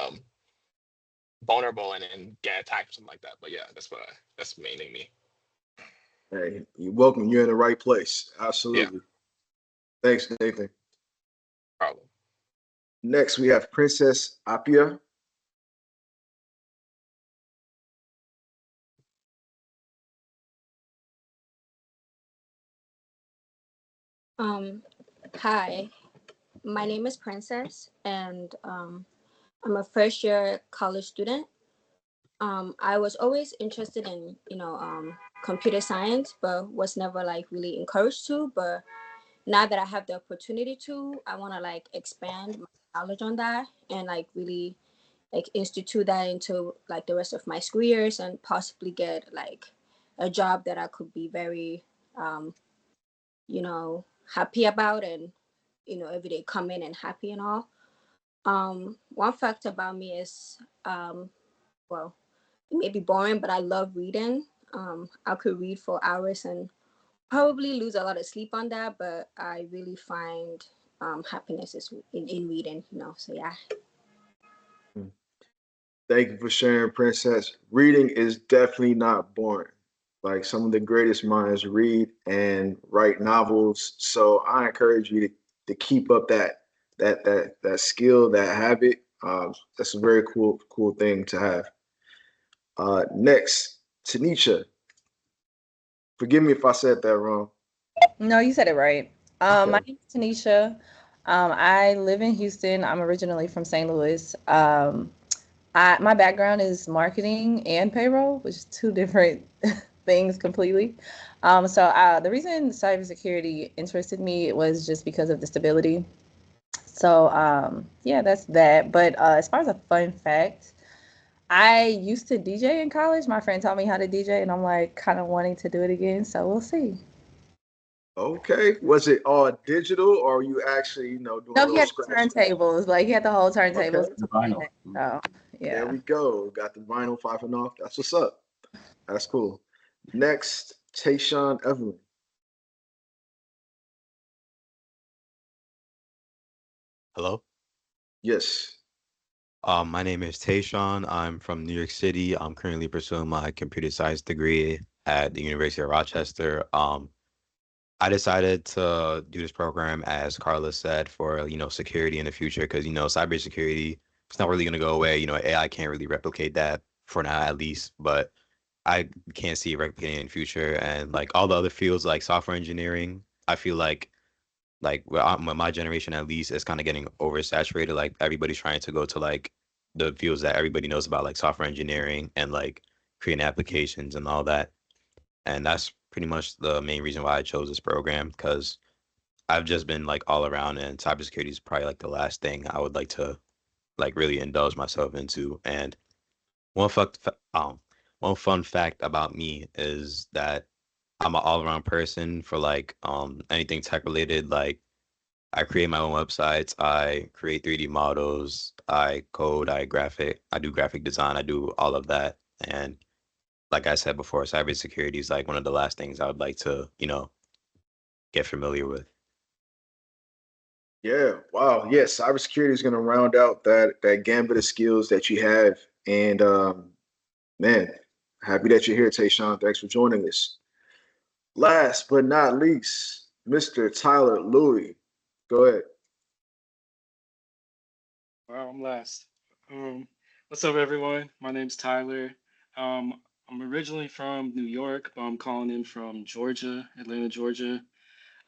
vulnerable and then get attacked or something like that. But yeah, that's mainly me. Hey, you're welcome. You're in the right place. Absolutely. Thanks, Nathan. Problem. Next, we have Princess Apia. Um, Hi, my name is Princess, and I'm a first year college student. I was always interested in, computer science, but was never like really encouraged to. But now that I have the opportunity to, I want to like expand my knowledge on that and like really like institute that into like the rest of my school years and possibly get like a job that I could be very, um, happy about and every day come in and happy and all. One fact about me is, well, it may be boring, but I love reading. I could read for hours and probably lose a lot of sleep on that, but I really find happiness is in reading, So yeah. Thank you for sharing, Princess. Reading is definitely not boring. Like some of the greatest minds read and write novels. So I encourage you to keep up that skill, that habit. That's a very cool thing to have. Next, Tanisha. Forgive me if I said that wrong. No, you said it right. My Okay. name is Tanisha. I live in Houston. I'm originally from St. Louis. My background is marketing and payroll, which is two different things completely. The reason cybersecurity interested me was just because of the stability. So yeah, that's that. But as far as a fun fact, I used to DJ in college. My friend taught me how to DJ, and I'm like kind of wanting to do it again. So we'll see. Okay. Was it all digital or are you actually, doing a No, he little had scratch? turntables. Like he had the whole Okay. turntables. The vinyl. So There yeah. we go. Got the vinyl popping off. That's what's up. That's cool. Next, Tayshawn Evelyn. Hello. Yes. My name is Tayshawn. I'm from New York City. I'm currently pursuing my computer science degree at the University of Rochester. I decided to do this program, as Carla said, for security in the future, because cybersecurity, it's not really going to go away. AI can't really replicate that for now, at least, but I can't see it replicating in the future. And like all the other fields, like software engineering, I feel like my generation at least is kind of getting oversaturated. Like everybody's trying to go to like the fields that everybody knows about, like software engineering and like creating applications and all that. And that's pretty much the main reason why I chose this program, because I've just been like all around, and cybersecurity is probably like the last thing I would like to like really indulge myself into. And one one fun fact about me is that I'm an all around person for like anything tech related. Like I create my own websites, I create 3D models, I code, I do graphic design, I do all of that. And like I said before, cybersecurity is like one of the last things I would like to, get familiar with. Yeah. Wow. Yeah. Cybersecurity is going to round out that gambit of skills that you have. And man, happy that you're here, Tayshawn. Thanks for joining us. Last but not least, Mr. Tyler Louie. Go ahead. Wow, I'm last. What's up, everyone? My name's Tyler. I'm originally from New York, but I'm calling in from Georgia, Atlanta, Georgia.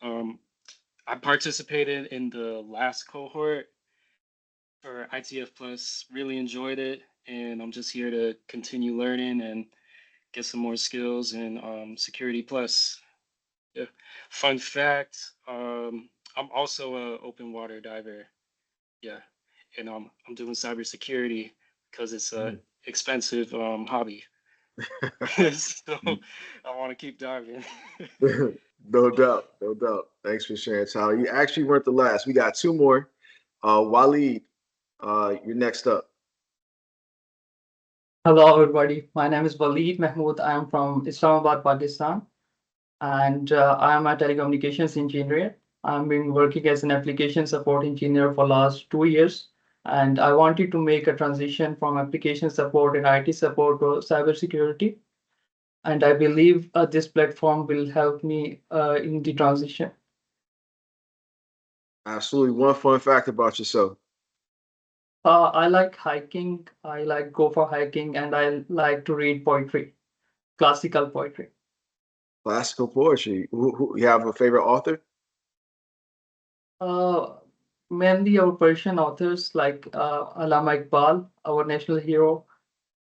Um, I participated in the last cohort for ITF Plus, really enjoyed it, and I'm just here to continue learning and get some more skills in Security Plus. Yeah. Fun fact, I'm also a open water diver. Yeah, and I'm doing cybersecurity because it's a expensive hobby. So I want to keep diving. No doubt, no doubt. Thanks for sharing, Tyler. You actually weren't the last. We got two more. Waleed, you're next up. Hello, everybody. My name is Waleed Mahmood. I am from Islamabad, Pakistan, and I am a telecommunications engineer. I've been working as an application support engineer for last 2 years, and I wanted to make a transition from application support and IT support to cybersecurity. And I believe this platform will help me in the transition. Absolutely. One fun fact about yourself. I like hiking. I like go for hiking, and I like to read poetry, classical poetry. Classical poetry. You have a favorite author? Uh, Mainly our Persian authors like Allama Iqbal, our national hero,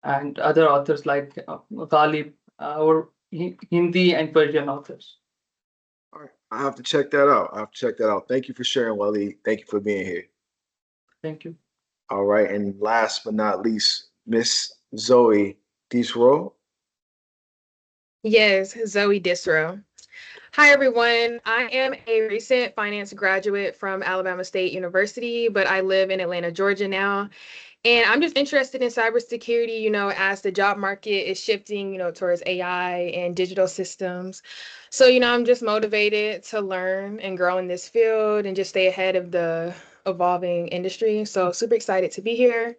and other authors like Ghalib, our Hindi and Persian authors. All right. I have to check that out. I have to check that out. Thank you for sharing, Waleed. Thank you for being here. Thank you. All right. And last but not least, Miss Zoe Disro. Yes, Zoe Disro. Hi, everyone. I am a recent finance graduate from Alabama State University, but I live in Atlanta, Georgia now. And I'm just interested in cybersecurity, as the job market is shifting, towards AI and digital systems. So, I'm just motivated to learn and grow in this field and just stay ahead of the evolving industry. So, super excited to be here.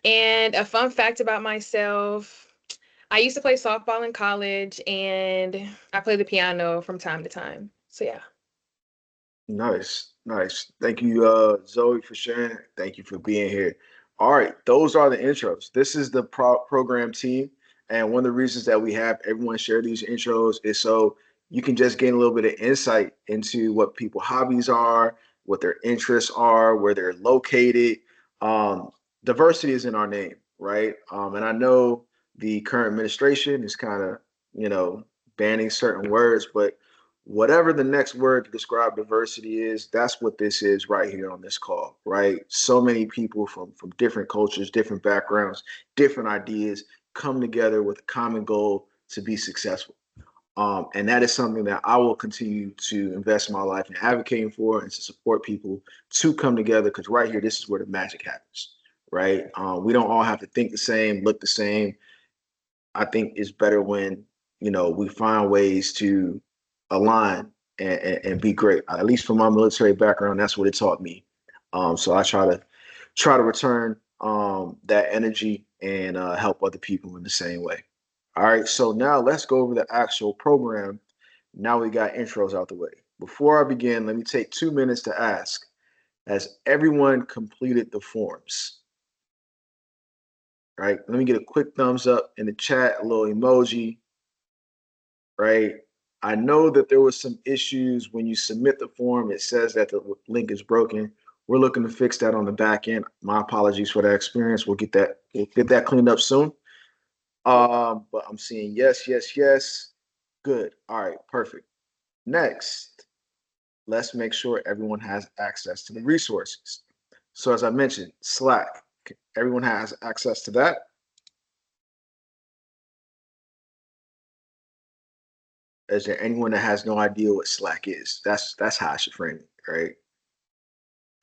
And a fun fact about myself. I used to play softball in college and I play the piano from time to time. So yeah. Nice, nice. Thank you, Zoe, for sharing. Thank you for being here. All right, those are the intros. This is the program team, and one of the reasons that we have everyone share these intros is so you can just gain a little bit of insight into what people's hobbies are, what their interests are, where they're located. Diversity is in our name, right? And I know the current administration is kind of, banning certain words, but whatever the next word to describe diversity is, that's what this is right here on this call, right? So many people from different cultures, different backgrounds, different ideas come together with a common goal to be successful. And that is something that I will continue to invest my life in advocating for and to support people to come together because right here, this is where the magic happens, right? We don't all have to think the same, look the same. I think it's better when we find ways to align and be great. At least from my military background, that's what it taught me. So I try to return that energy and help other people in the same way. All right, so now let's go over the actual program. Now we got intros out the way. Before I begin, let me take 2 minutes to ask: has everyone completed the forms? Right. Let me get a quick thumbs up in the chat, a little emoji. Right. I know that there was some issues when you submit the form. It says that the link is broken. We're looking to fix that on the back end. My apologies for that experience. We'll get that cleaned up soon. But I'm seeing yes, yes, yes. Good. All right, perfect. Next, let's make sure everyone has access to the resources. So as I mentioned, Slack. Everyone has access to that. Is there anyone that has no idea what Slack is? That's how I should frame it, right?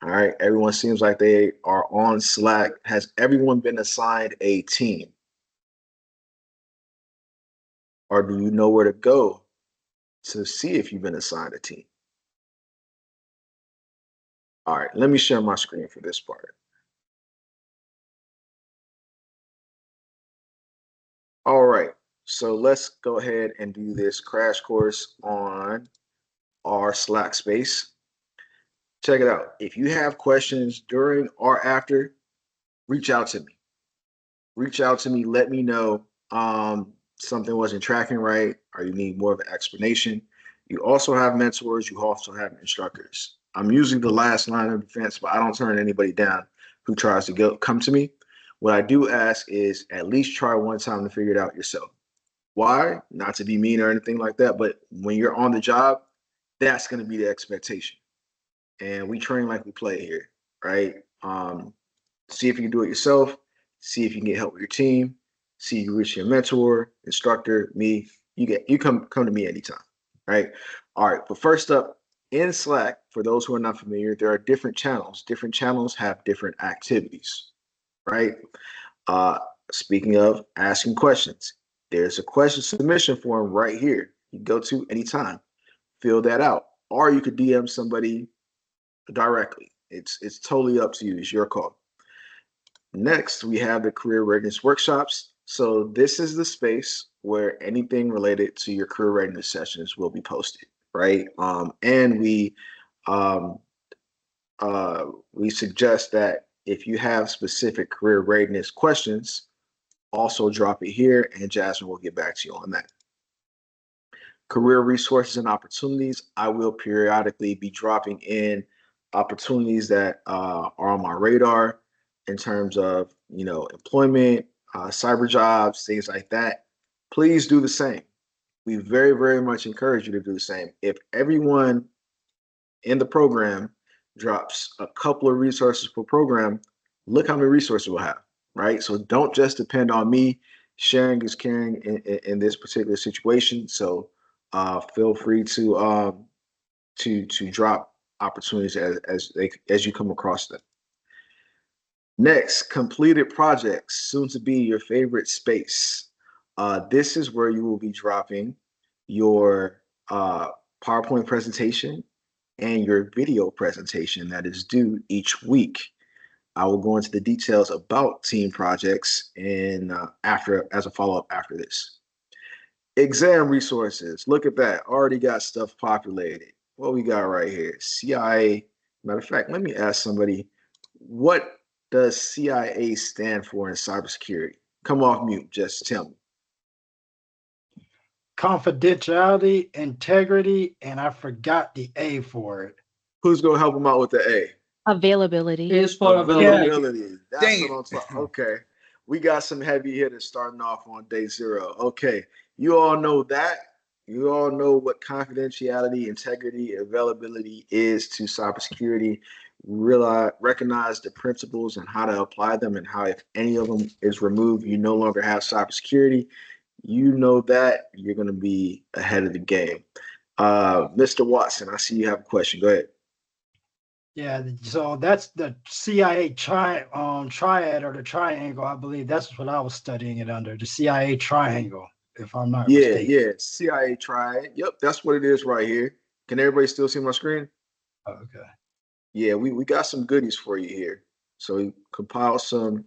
All right. Everyone seems like they are on Slack. Has everyone been assigned a team? Or do you know where to go to see if you've been assigned a team? All right, let me share my screen for this part. All right, so let's go ahead and do this crash course on our Slack space. Check it out. If you have questions during or after, reach out to me. Reach out to me. Let me know something wasn't tracking right or you need more of an explanation. You also have mentors. You also have instructors. I'm usually the last line of defense, but I don't turn anybody down who tries to come to me. What I do ask is at least try one time to figure it out yourself. Why? Not to be mean or anything like that, but when you're on the job, that's going to be the expectation. and we train like we play here, right? See if you can do it yourself. See if you can get help with your team. See if you reach your mentor, instructor, me. You come to me anytime, right? All right. But first up, in Slack, for those who are not familiar, there are different channels. Different channels have different activities, right? Uh, Speaking of asking questions, there's a question submission form right here. You go to anytime, fill that out, or you could DM somebody directly. It's totally up to you. It's your call. Next, we have the career readiness workshops. So this is the space where anything related to your career readiness sessions will be posted, right? And um, we suggest that if you have specific career readiness questions, also drop it here, and Jasmine will get back to you on that. Career resources and opportunities. I will periodically be dropping in opportunities that are on my radar in terms of employment, cyber jobs, things like that. Please do the same. We very, very much encourage you to do the same. If everyone in the program drops a couple of resources per program, look how many resources we'll have, right? So don't just depend on me. Sharing is caring in this particular situation. So feel free to drop opportunities as you come across them. Next, completed projects, soon to be your favorite space. This is where you will be dropping your PowerPoint presentation and your video presentation that is due each week. I will go into the details about team projects and as a follow-up after this. Exam resources. Look at that. Already got stuff populated. What we got right here? CIA. Matter of fact, let me ask somebody, what does CIA stand for in cybersecurity? Come off mute. Just tell me. Confidentiality, integrity, and I forgot the A for it. Who's going to help them out with the A? Availability. Is for availability. Availability. That's what I'm talking. Okay. We got some heavy hitters starting off on day 0. Okay. You all know that. You all know what confidentiality, integrity, availability is to cybersecurity. Recognize the principles and how to apply them, and how if any of them is removed, you no longer have cybersecurity. You know that, you're going to be ahead of the game. Mr. Watson, I see you have a question. Go ahead. Yeah, so that's the CIA triad or the triangle. I believe that's what I was studying it under, the CIA triangle, if I'm not mistaken. Yeah, CIA triad. Yep, that's what it is right here. Can everybody still see my screen? Okay. Yeah, we got some goodies for you here. So we compiled some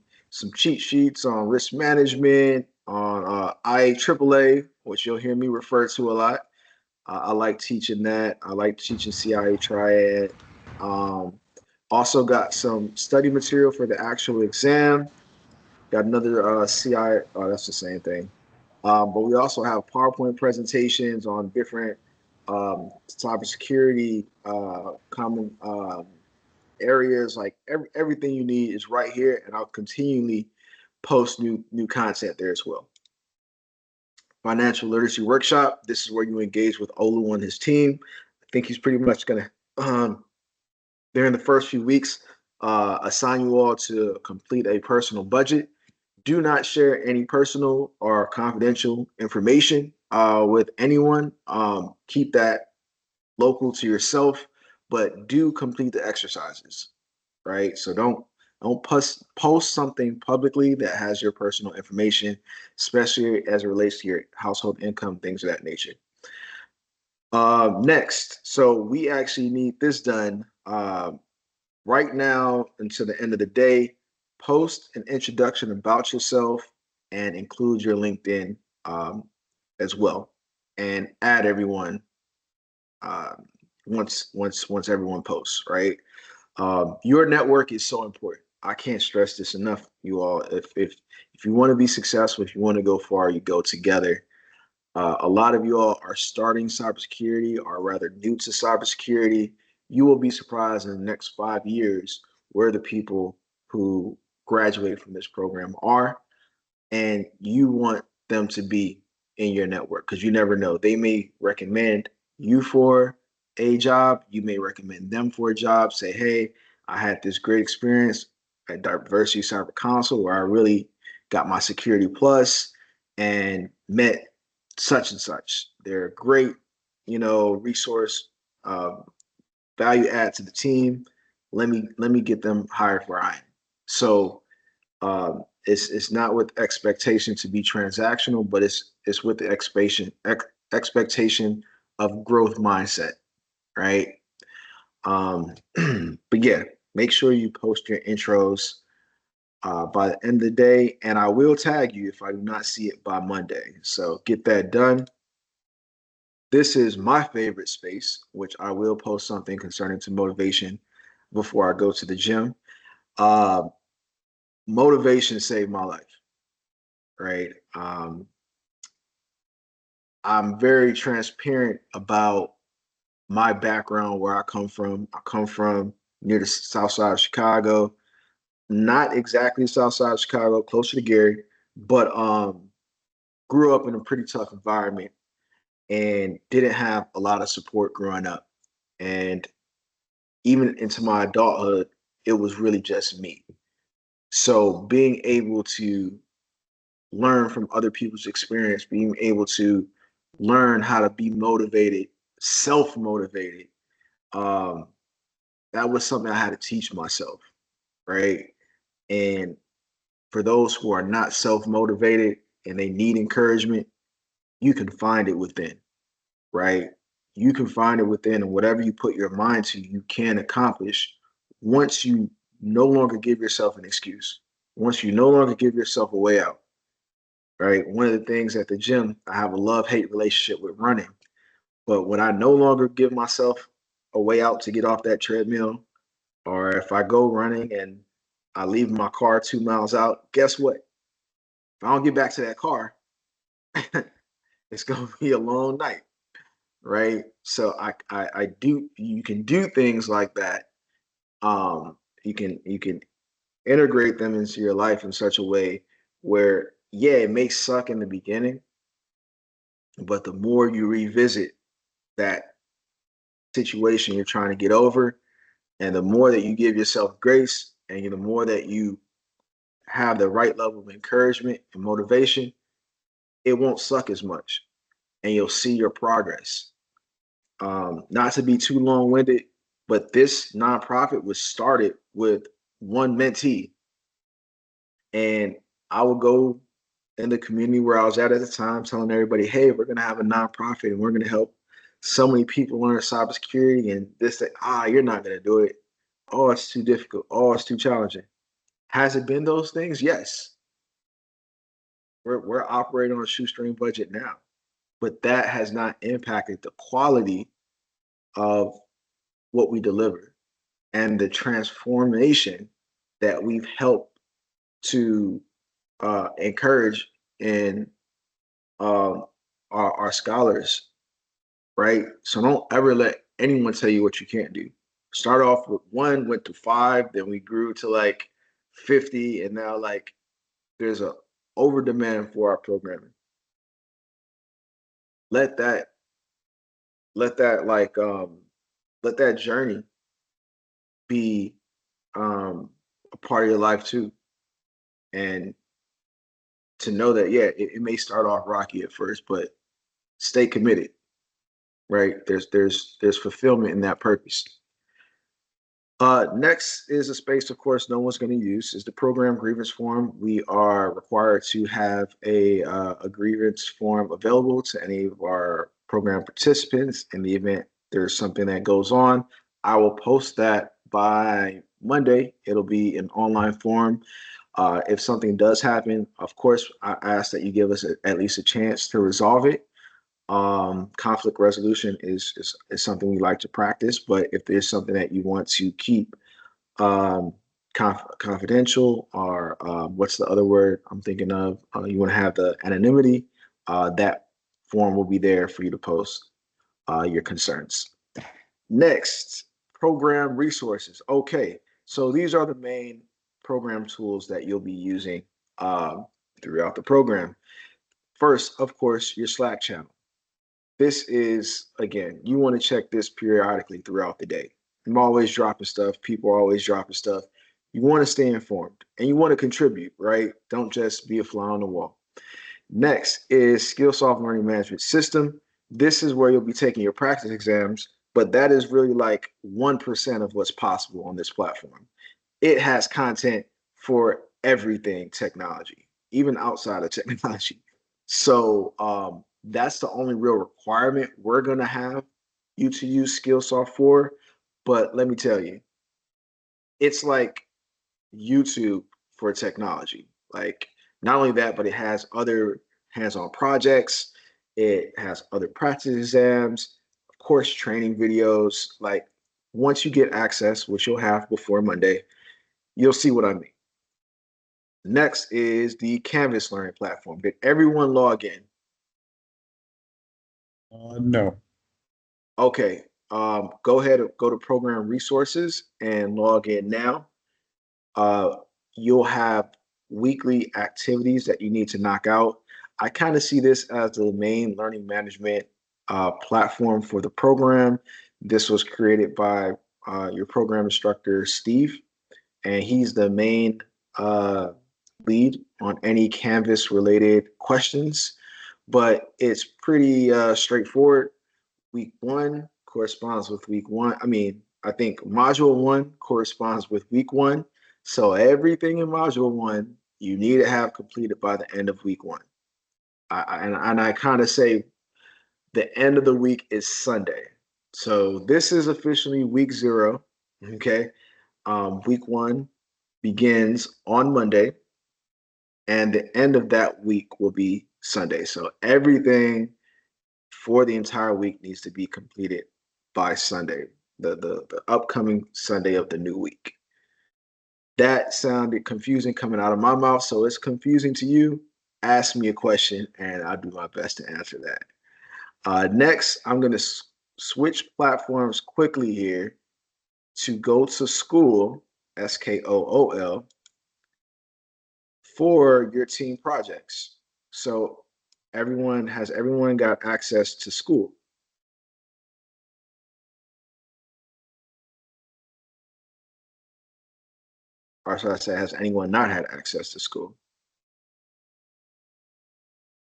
cheat sheets on risk management, on IAAA, which you'll hear me refer to a lot. I like teaching that. I like teaching CIA triad. Also got some study material for the actual exam. Got another CI. Oh, that's the same thing. But we also have PowerPoint presentations on different cybersecurity common areas. Like everything you need is right here, and I'll continually post new content there as well. Financial literacy workshop. This is where you engage with Olu and his team. I think he's pretty much gonna during the first few weeks assign you all to complete a personal budget. Do not share any personal or confidential information with anyone. Keep that local to yourself, but do complete the exercises, right? So don't post something publicly that has your personal information, especially as it relates to your household income, things of that nature. Next, so we actually need this done right now until the end of the day. Post an introduction about yourself and include your LinkedIn as well, and add everyone once everyone posts. Right, your network is so important. I can't stress this enough, you all. If you want to be successful, if you want to go far, you go together. A lot of you all are starting cybersecurity, or rather new to cybersecurity. You will be surprised in the next 5 years where the people who graduate from this program are, and you want them to be in your network because you never know. They may recommend you for a job, you may recommend them for a job. Say, hey, I had this great experience at Diversity Cyber Council where I really got my Security Plus and met such and such. They're a great, resource, uh, value add to the team. Let me get them hired where I am. So it's not with expectation to be transactional, but it's with the expectation of growth mindset, right? But yeah, make sure you post your intros by the end of the day, and I will tag you if I do not see it by Monday. So get that done. This is my favorite space, which I will post something concerning to motivation before I go to the gym. Uh, Motivation saved my life, right? I'm very transparent about my background, where I come from. I come from near the south side of Chicago, not exactly south side of Chicago, closer to Gary, but grew up in a pretty tough environment and didn't have a lot of support growing up. And even into my adulthood, it was really just me. So being able to learn from other people's experience, being able to learn how to be motivated, self-motivated, um, that was something I had to teach myself, right? And for those who are not self-motivated and they need encouragement, you can find it within, right? You can find it within, and whatever you put your mind to, you can accomplish once you no longer give yourself an excuse, once you no longer give yourself a way out, right? One of the things at the gym, I have a love-hate relationship with running, but when I no longer give myself a way out to get off that treadmill, or if I go running and I leave my car 2 miles out, guess what? If I don't get back to that car, it's gonna be a long night, right? So I do. You can do things like that. You can integrate them into your life in such a way where, yeah, it may suck in the beginning, but the more you revisit that situation you're trying to get over, and the more that you give yourself grace, and the more that you have the right level of encouragement and motivation, it won't suck as much, and you'll see your progress. Not to be too long-winded, but this nonprofit was started with one mentee, and I would go in the community where I was at the time, telling everybody, "Hey, we're gonna have a nonprofit, and we're gonna help so many people learn cybersecurity." And this, that, you're not gonna do it. Oh, it's too difficult. Oh, it's too challenging. Has it been those things? Yes. We're operating on a shoestring budget now, but that has not impacted the quality of what we deliver and the transformation that we've helped to encourage in our scholars, right? So don't ever let anyone tell you what you can't do. Start off with one, went to five, then we grew to like 50, and now like there's a over demand for our programming. Let that let that like let that journey be um a part of your life too. And to know that, yeah, it may start off rocky at first, but stay committed, right? There's fulfillment in that purpose. Next is a space, of course, no one's going to use, is the program grievance form. We are required to have a grievance form available to any of our program participants in the event there's something that goes on. I will post that by Monday. It'll be an online form. If something does happen, of course, I ask that you give us at least a chance to resolve it. Conflict resolution is something we like to practice, but if there's something that you want to keep um, confidential, or what's the other word I'm thinking of? You want to have the anonymity, that form will be there for you to post your concerns. Next, program resources. Okay, so these are the main program tools that you'll be using throughout the program. First, of course, your Slack channel. this is, again, you want to check this periodically throughout the day. I'm always dropping stuff. People are always dropping stuff. You want to stay informed and you want to contribute, right? Don't just be a fly on the wall. Next is Skillsoft Learning Management System. This is where you'll be taking your practice exams, but that is really like 1% of what's possible on this platform. It has content for everything technology, even outside of technology. So that's the only real requirement we're going to have you to use Skillsoft for. But let me tell you, it's like YouTube for technology. Like, not only that, but it has other hands-on projects. It has other practice exams, of course, training videos. Like, once you get access, which you'll have before Monday, you'll see what I mean. Next is the Canvas learning platform. Did everyone log in? No. Okay. Go ahead and go to program resources and log in now. You'll have weekly activities that you need to knock out. I kind of see this as the main learning management platform for the program. This was created by your program instructor, Steve, and he's the main lead on any Canvas related questions, but it's pretty straightforward. Week one corresponds with week one. I think module one corresponds with week one. So everything in module one, you need to have completed by the end of week one. And I kind of say the end of the week is Sunday. So this is officially week 0. Okay. Week one begins on Monday, and the end of that week will be Sunday. So everything for the entire week needs to be completed by Sunday, the upcoming Sunday of the new week. That sounded confusing coming out of my mouth, so it's confusing to you. Ask me a question, and I'll do my best to answer that. Next, I'm going to switch platforms quickly here to go to school, SKOOL, for your team projects. So has everyone got access to school? Or should I say, has anyone not had access to school?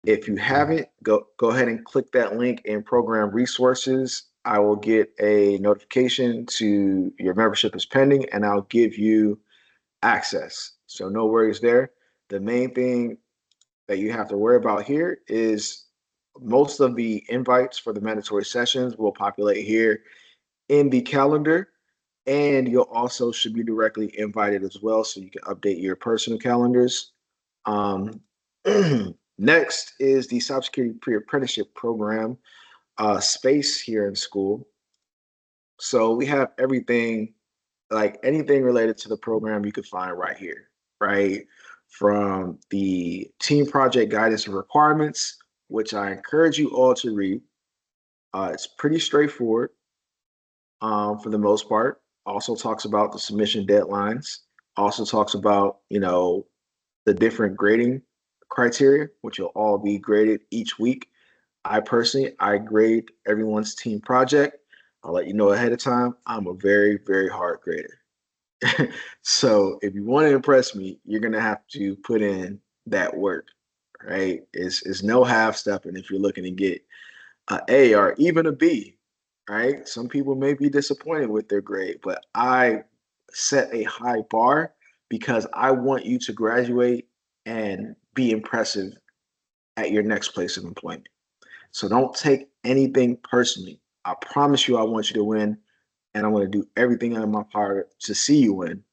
If you haven't, go ahead and click that link in program resources. I will get a notification to your membership is pending, and I'll give you access. So no worries there. The main thing that you have to worry about here is most of the invites for the mandatory sessions will populate here in the calendar, and you'll also should be directly invited as well, so you can update your personal calendars. Next is the Cybersecurity Pre-Apprenticeship Program space here in school. So we have everything, like anything related to the program you could find right here, right? From the team project guidance and requirements, which I encourage you all to read. It's pretty straightforward for the most part. Also talks about the submission deadlines. Also talks about, the different grading criteria, which will all be graded each week. I grade everyone's team project. I'll let you know ahead of time. I'm a very, very hard grader. So if you want to impress me, you're gonna have to put in that work, right? It's no half stepping if you're looking to get an A or even a B, right? Some people may be disappointed with their grade, but I set a high bar because I want you to graduate and be impressive at your next place of employment. So don't take anything personally. I promise you I want you to win, and I'm going to do everything in my power to see you win,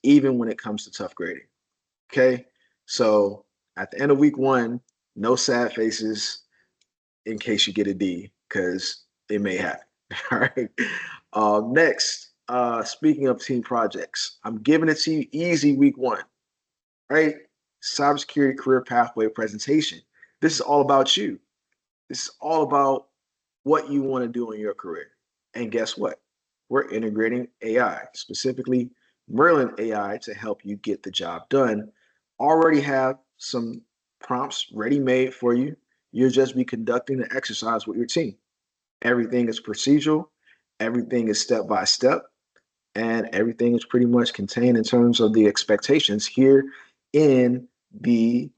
even when it comes to tough grading. Okay? So at the end of week one, no sad faces in case you get a D, because it may happen. All right. Next, speaking of team projects, I'm giving it to you easy week one, right? Cybersecurity career pathway presentation. This is all about you. This is all about what you want to do in your career. And guess what? We're integrating AI, specifically Merlin AI, to help you get the job done. Already have some prompts ready made for you. You'll just be conducting an exercise with your team. Everything is procedural, everything is step by step, and everything is pretty much contained in terms of the expectations here in the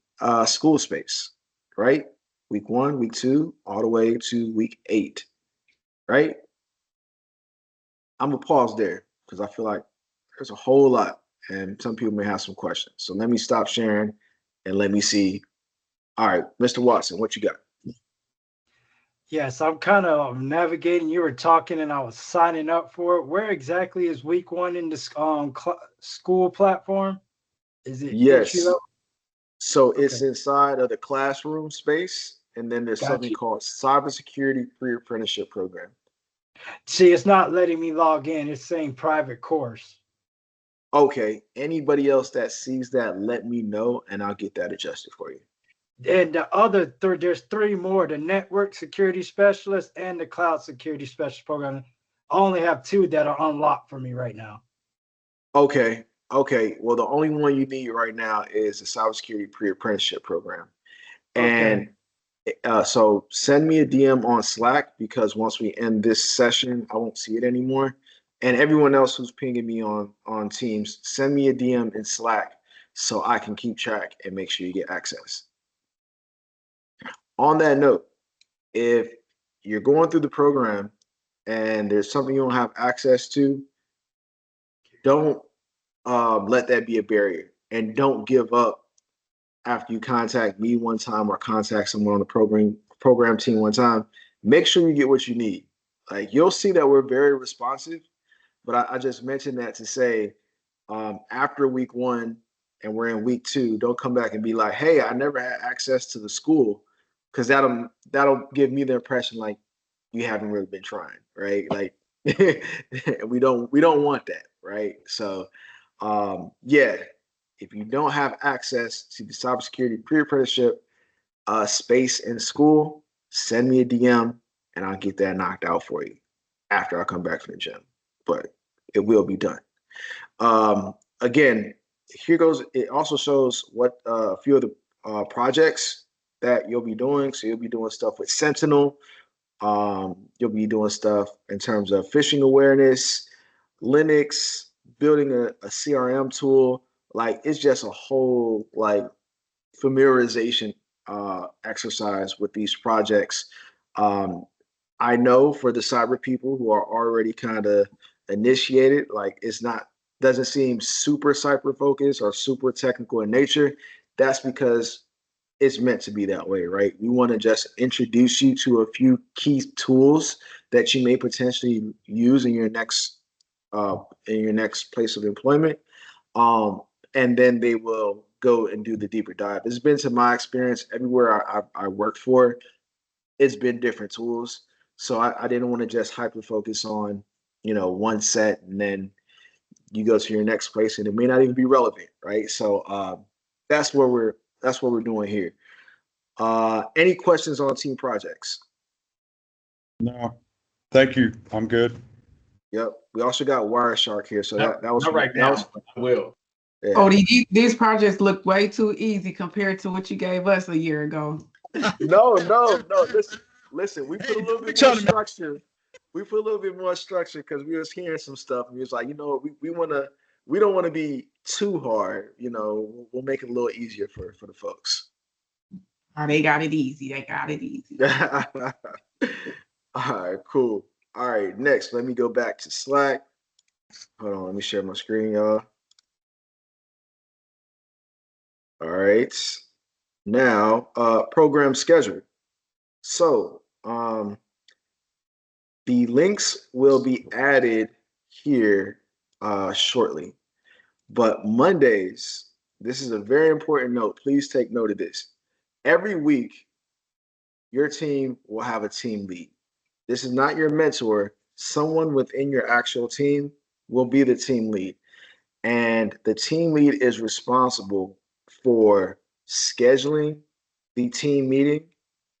school space, right? Week 1, week 2, all the way to week 8, right? I'm gonna pause there because I feel like there's a whole lot, and some people may have some questions. So let me stop sharing and let me see. All right, Mr. Watson, what you got? Yes, I'm kind of navigating. You were talking, and I was signing up for it. Where exactly is week 1 in this school platform? Is it entry Yes. level? So Okay, it's inside of the classroom space, and then there's got something you. called Cybersecurity Pre-Apprenticeship Program. See, it's not letting me log in. It's saying private course. Okay, anybody else that sees that, let me know, and I'll get that adjusted for you. And the other there's 3 more: the network security specialist and the cloud security specialist program. I only have 2 that are unlocked for me right now. Okay, okay. Well, the only one you need right now is the Cybersecurity Pre-Apprenticeship Program. Okay. And so send me a DM on Slack because once we end this session, I won't see it anymore. And everyone else who's pinging me on Teams, send me a DM in Slack so I can keep track and make sure you get access. On that note, if you're going through the program and there's something you don't have access to, don't let that be a barrier, and don't give up after you contact me one time or contact someone on the program team one time. Make sure you get what you need. Like, you'll see that we're very responsive, but I just mentioned that to say, after week 1 and we're in week 2, don't come back and be like, hey, I never had access to the school, because that'll give me the impression like you haven't really been trying, right? Like, we don't want that, right? So yeah, if you don't have access to the cybersecurity pre-apprenticeship space in school, send me a DM and I'll get that knocked out for you after I come back from the gym. But it will be done. Again, here goes. It also shows what a few of the projects that you'll be doing. So you'll be doing stuff with Sentinel. You'll be doing stuff in terms of phishing awareness, Linux, building a CRM tool. Like, it's just a whole like familiarization exercise with these projects. Um, I know for the cyber people who are already kind of initiated, like, it's not doesn't seem super cyber focused or super technical in nature. That's because it's meant to be that way, right? We want to just introduce you to a few key tools that you may potentially use uh, in your next place of employment, um, and then they will go and do the deeper dive. It's been, to my experience, everywhere I worked for, it's been different tools. So I didn't want to just hyper focus on, one set, and then you go to your next place and it may not even be relevant, right? So that's what we're doing here. Any questions on team projects? No, thank you. I'm good. Yep. We also got Wireshark here, so that was Not right that was now. I will. yeah. Oh, these projects look way too easy compared to what you gave us a year ago. No. Listen. We put a little bit more structure. We put a little bit more structure because we was hearing some stuff, and we was like, we don't want to be too hard. We'll make it a little easier for the folks. Oh, they got it easy. They got it easy. All right, cool. All right, next, let me go back to Slack. Hold on, let me share my screen, y'all. All right. Now, program schedule. So, the links will be added here shortly. But Mondays, this is a very important note. Please take note of this. Every week, your team will have a team lead. This is not your mentor. Someone within your actual team will be the team lead. And the team lead is responsible for scheduling the team meeting,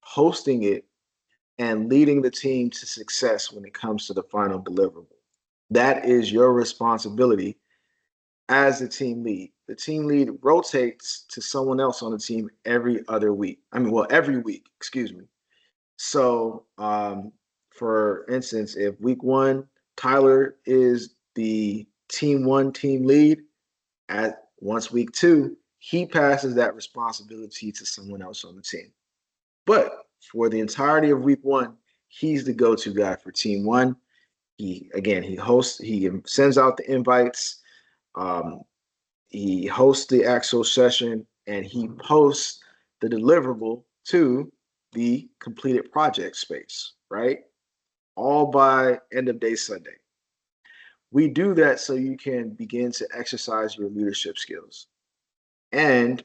hosting it, and leading the team to success when it comes to the final deliverable. That is your responsibility. as the team lead. The team lead rotates to someone else on the team every other week. Every week, excuse me. So, for instance, if week one, Tyler is the team one team lead, at once week two, he passes that responsibility to someone else on the team. But for the entirety of week one, he's the go-to guy for team one. He hosts, he sends out the invites, um, he hosts the actual session, and he posts the deliverable to the completed project space, right? All by end of day Sunday. We do that so you can begin to exercise your leadership skills. And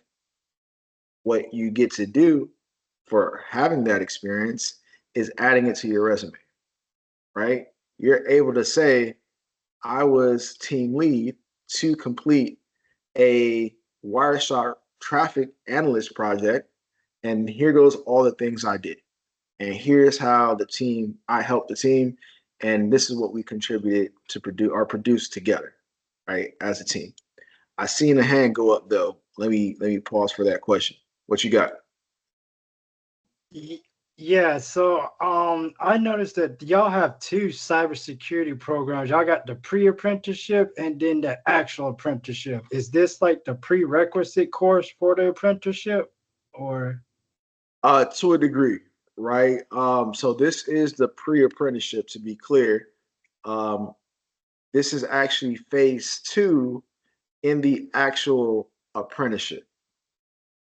what you get to do for having that experience is adding it to your resume, right? You're able to say, I was team lead to complete a Wireshark traffic analyst project, and here goes all the things I did. And here's how I helped the team, and this is what we contributed to produce together, right, as a team. I seen a hand go up though. Let me pause for that question. What you got? Yeah, so I noticed that y'all have two cybersecurity programs. Y'all got the pre-apprenticeship and then the actual apprenticeship. Is this like the prerequisite course for the apprenticeship, or? To a degree, right? So this is the pre-apprenticeship, to be clear. Um, this is actually phase two in the actual apprenticeship,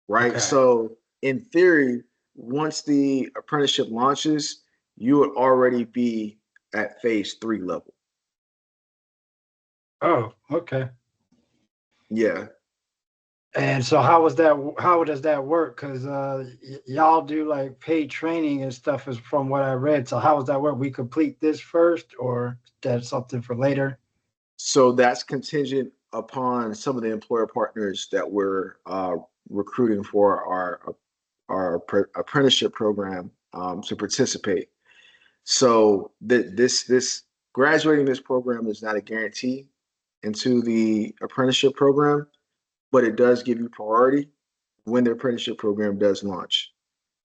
right? Okay. So in theory, once the apprenticeship launches, you would already be at phase three level. Oh, okay. Yeah. And so how does that work? Because y'all do like paid training and stuff is from what I read. So how does that work? We complete this first, or that's something for later? So that's contingent upon some of the employer partners that we're recruiting for our apprenticeship program to participate. So this graduating this program is not a guarantee into the apprenticeship program, but it does give you priority when the apprenticeship program does launch.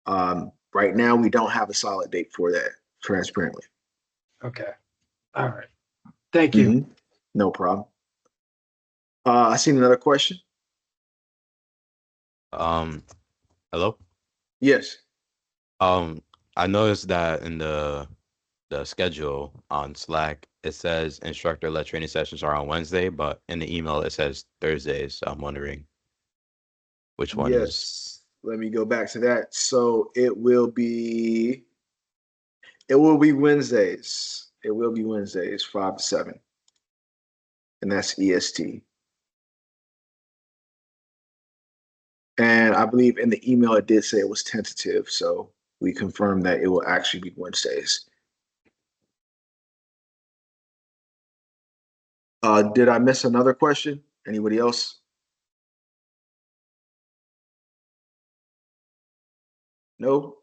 Right now, we don't have a solid date for that, transparently. Okay. All right. Thank you. Mhm. No problem. I seen another question. Um, Hello? Yes. I noticed that in the schedule on Slack, it says instructor-led training sessions are on Wednesday, but in the email it says Thursdays. So I'm wondering which one is. Yes. Let me go back to that. So it will be Wednesdays. It will be Wednesdays, 5 to 7. And that's EST. And I believe in the email it did say it was tentative, so we confirmed that it will actually be Wednesdays. Did I miss another question? Anybody else? No?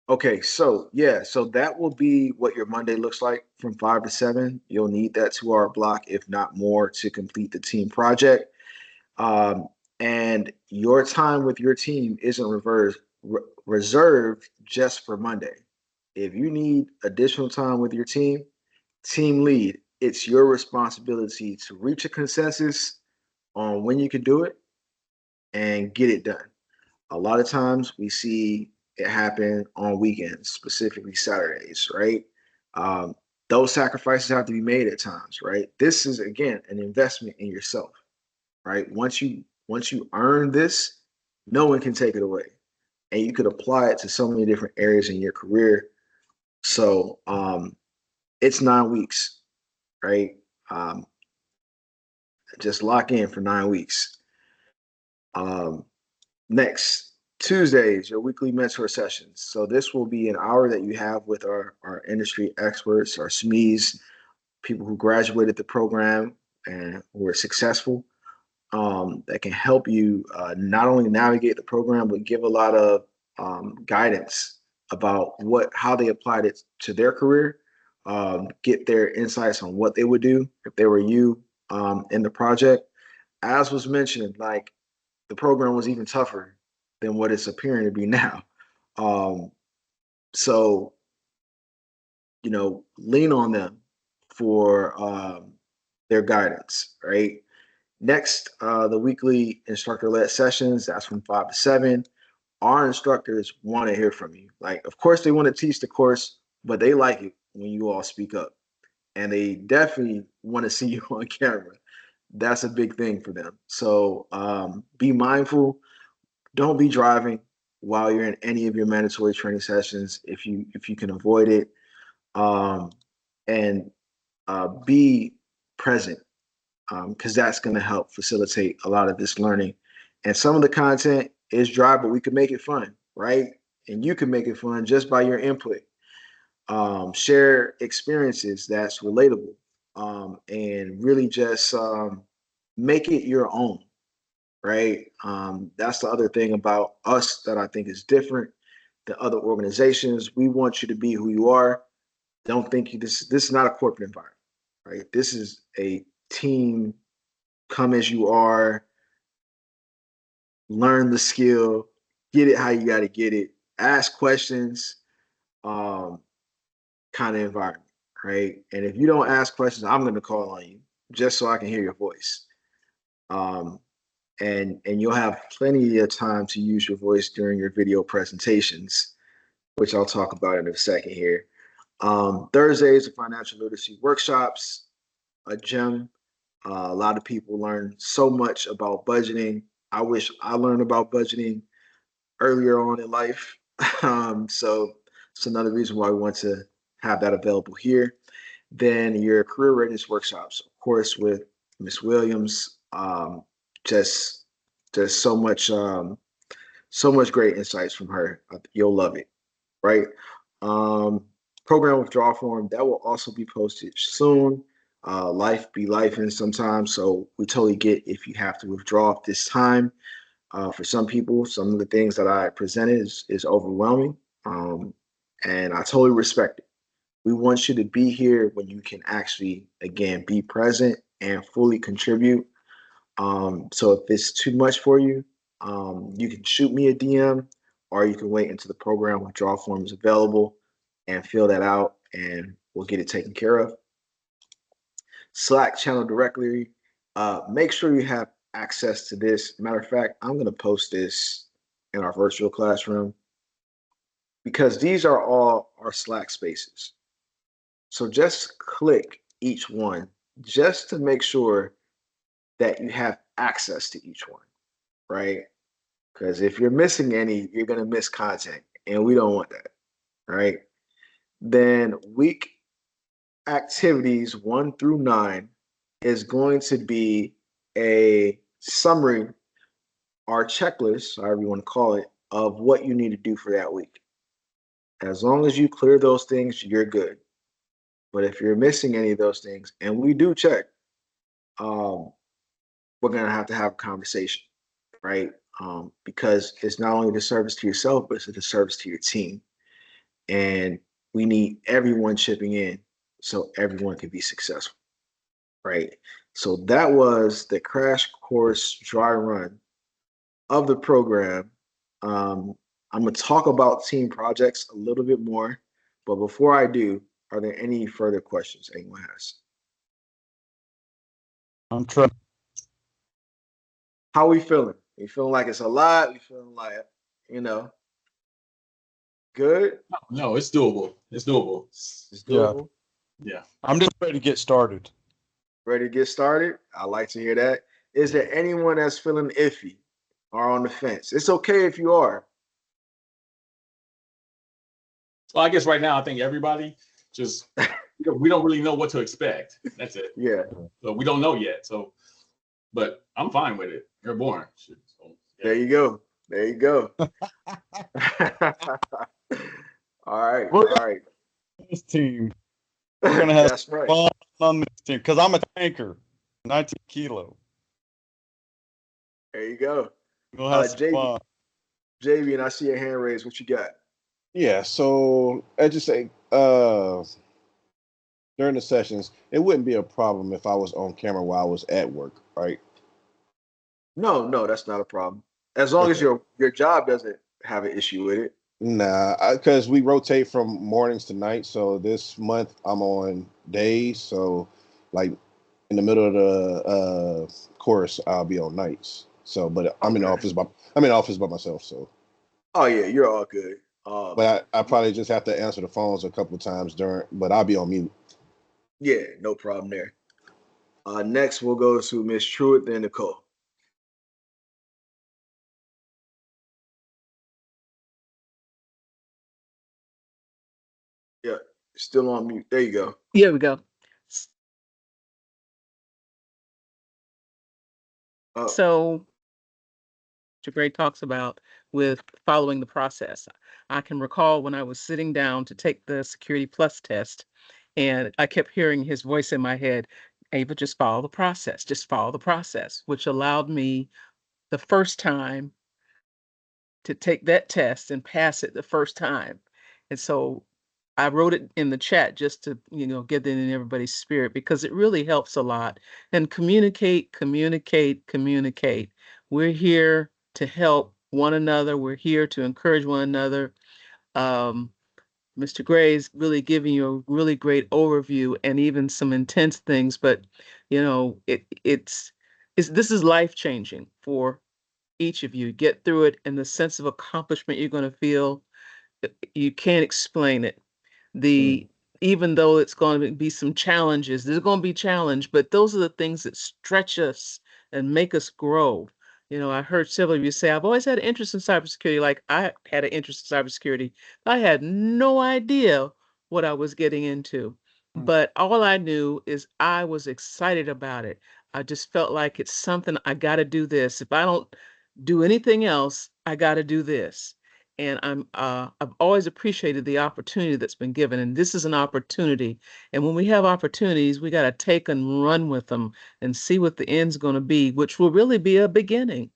Okay, so yeah, so that will be what your Monday looks like from 5 to 7. You'll need that 2-hour block, if not more, to complete the team project. And your time with your team isn't reserved just for Monday. If you need additional time with your team lead, it's your responsibility to reach a consensus on when you can do it and get it done. A lot of times we see it happen on weekends, specifically Saturdays, right? Um, those sacrifices have to be made at times, right? This is again an investment in yourself, right? Once you earn this, no one can take it away, and you could apply it to so many different areas in your career. So it's 9 weeks, right? Um, just lock in for 9 weeks. Um, Next, Tuesdays, your weekly mentor sessions. So this will be an hour that you have with our industry experts, our SMEs, people who graduated the program and were successful, that can help you not only navigate the program, but give a lot of guidance about how they applied it to their career, get their insights on what they would do if they were you in the project. as was mentioned, like the program was even tougher than what it's appearing to be now. Um, so lean on them for their guidance, right? Next, the weekly instructor-led sessions, that's from 5 to 7. Our instructors want to hear from you. Like, of course, they want to teach the course, but they like it when you all speak up. And they definitely want to see you on camera. That's a big thing for them. So be mindful. Don't be driving while you're in any of your mandatory training sessions if you can avoid it. And be present because that's going to help facilitate a lot of this learning. And some of the content is dry, but we can make it fun, right? And you can make it fun just by your input. Share experiences that's relatable, and really just make it your own, right? That's the other thing about us that I think is different than other organizations. We want you to be who you are. Don't think this is not a corporate environment, right? This is a team. Come as you are, learn the skill, get it how you got to get it, ask questions, um, kind of environment, right? And if you don't ask questions, I'm going to call on you just so I can hear your voice. And you'll have plenty of time to use your voice during your video presentations, which I'll talk about in a second here. Thursdays are financial literacy workshops, a gem. A lot of people learn so much about budgeting. I wish I learned about budgeting earlier on in life. So it's another reason why we want to have that available here. Then your career readiness workshops, of course, with Miss Williams. Just just so much great insights from her. You'll love it, right? Um, Program withdrawal form that will also be posted soon. Life be life in sometimes, so we totally get if you have to withdraw at this time. For some people, some of the things that I presented is overwhelming, and I totally respect it. We want you to be here when you can actually, again, be present and fully contribute. So if it's too much for you, you can shoot me a DM or you can wait until the program withdrawal form is available and fill that out and we'll get it taken care of. Slack channel directory. Make sure you have access to this. Matter of fact, I'm going to post this in our virtual classroom because these are all our Slack spaces. So just click each one just to make sure that you have access to each one, right? Because if you're missing any, you're going to miss content, and we don't want that, right? Then week activities 1 through 9 is going to be a summary, our checklist, however you want to call it, of what you need to do for that week. As long as you clear those things, you're good. But if you're missing any of those things, and we do check, we're going to have a conversation, right? Because it's not only the service to yourself, but it's a service to your team. And we need everyone chipping in so everyone can be successful, right? So that was the crash course dry run of the program. I'm going to talk about team projects a little bit more, but before I do, are there any further questions anyone has? I'm trying. How are we feeling? We feeling like it's a lot? We feeling like, you know, good? No, it's doable. It's doable. It's doable? Yeah. I'm just ready to get started. Ready to get started? I like to hear that. Is there anyone that's feeling iffy or on the fence? It's okay if you are. So I guess right now I think everybody just we don't really know what to expect. That's it. Yeah. So we don't know yet. So, but I'm fine with it. You're born. So, yeah. There you go. There you go. All right. All right. This team. We're gonna have That's right. fun on this team because I'm a tanker, 19 kilo. There you go. We'll have some fun. JB, and I see your hand raised. What you got? Yeah, so I just say during the sessions, it wouldn't be a problem if I was on camera while I was at work, right? No, no, that's not a problem. As long as Okay. your job doesn't have an issue with it. Nah, because we rotate from mornings to nights. So this month I'm on days. So like in the middle of the course, I'll be on nights. So, but Okay. I'm in the office by myself. So, Oh yeah, you're all good. but I probably just have to answer the phones a couple of times during. But I'll be on mute. Yeah, no problem there. Next we'll go to Miss Truitt, then Nicole. Yeah, still on mute. There you go. Here we go. So, Mr. Gray talks about with following the process. I can recall when I was sitting down to take the Security Plus test, and I kept hearing his voice in my head, Ava, just follow the process, just follow the process, which allowed me the first time to take that test and pass it the first time. And so I wrote it in the chat just to, get it in everybody's spirit because it really helps a lot. And communicate, communicate, communicate. We're here to help one another. We're here to encourage one another. Um, Mr. Gray's really giving you a really great overview and even some intense things, but it's this is life changing for each of you. Get through it, and the sense of accomplishment you're going to feel, you can't explain it. The Even though it's going to be some challenges, there's going to be challenge, but those are the things that stretch us and make us grow. I heard several of you say, I've always had an interest in cybersecurity. Like I had an interest in cybersecurity. I had no idea what I was getting into. But all I knew is I was excited about it. I just felt like it's something I got to do this. If I don't do anything else, I got to do this. And I've always appreciated the opportunity that's been given, and this is an opportunity. And when we have opportunities, we got to take and run with them and see what the end's going to be, which will really be a beginning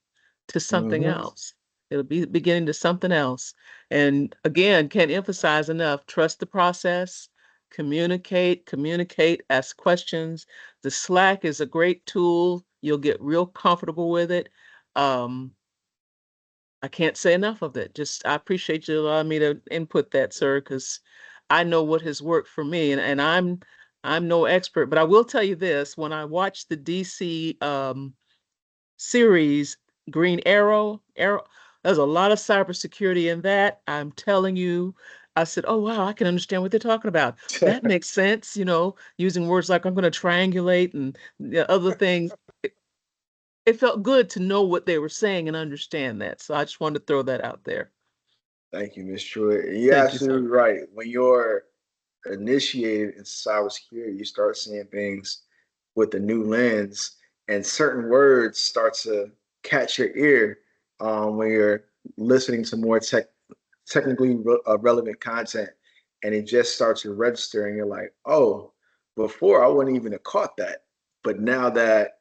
to something else. It'll be the beginning to something else. And again, can't emphasize enough, trust the process, communicate, communicate, ask questions. The Slack is a great tool. You'll get real comfortable with it. Um, I can't say enough of it. Just I appreciate you allowing me to input that, sir, because I know what has worked for me, and I'm no expert, but I will tell you this: when I watched the DC series Green Arrow, there's a lot of cybersecurity in that. I'm telling you, I said, oh wow, I can understand what they're talking about. That makes sense, using words like I'm going to triangulate and other things. It felt good to know what they were saying and understand that. So I just wanted to throw that out there. Thank you, Ms. Truitt. You're Thank you, sir. absolutely right. When you're initiated in cybersecurity, you start seeing things with a new lens, and certain words start to catch your ear when you're listening to more technically relevant content, and it just starts to register, and you're like, oh, before I wouldn't even have caught that, but now that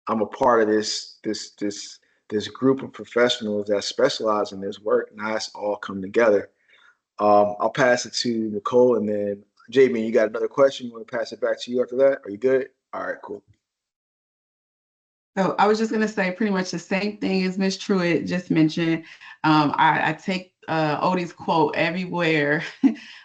I'm a part of this group of professionals that specialize in this work. Now it's all come together. I'll pass it to Nicole, and then Jamie, you got another question? You want to pass it back to you after that? Are you good? All right, cool. So I was just going to say pretty much the same thing as Ms. Truitt just mentioned. I take Odie's quote everywhere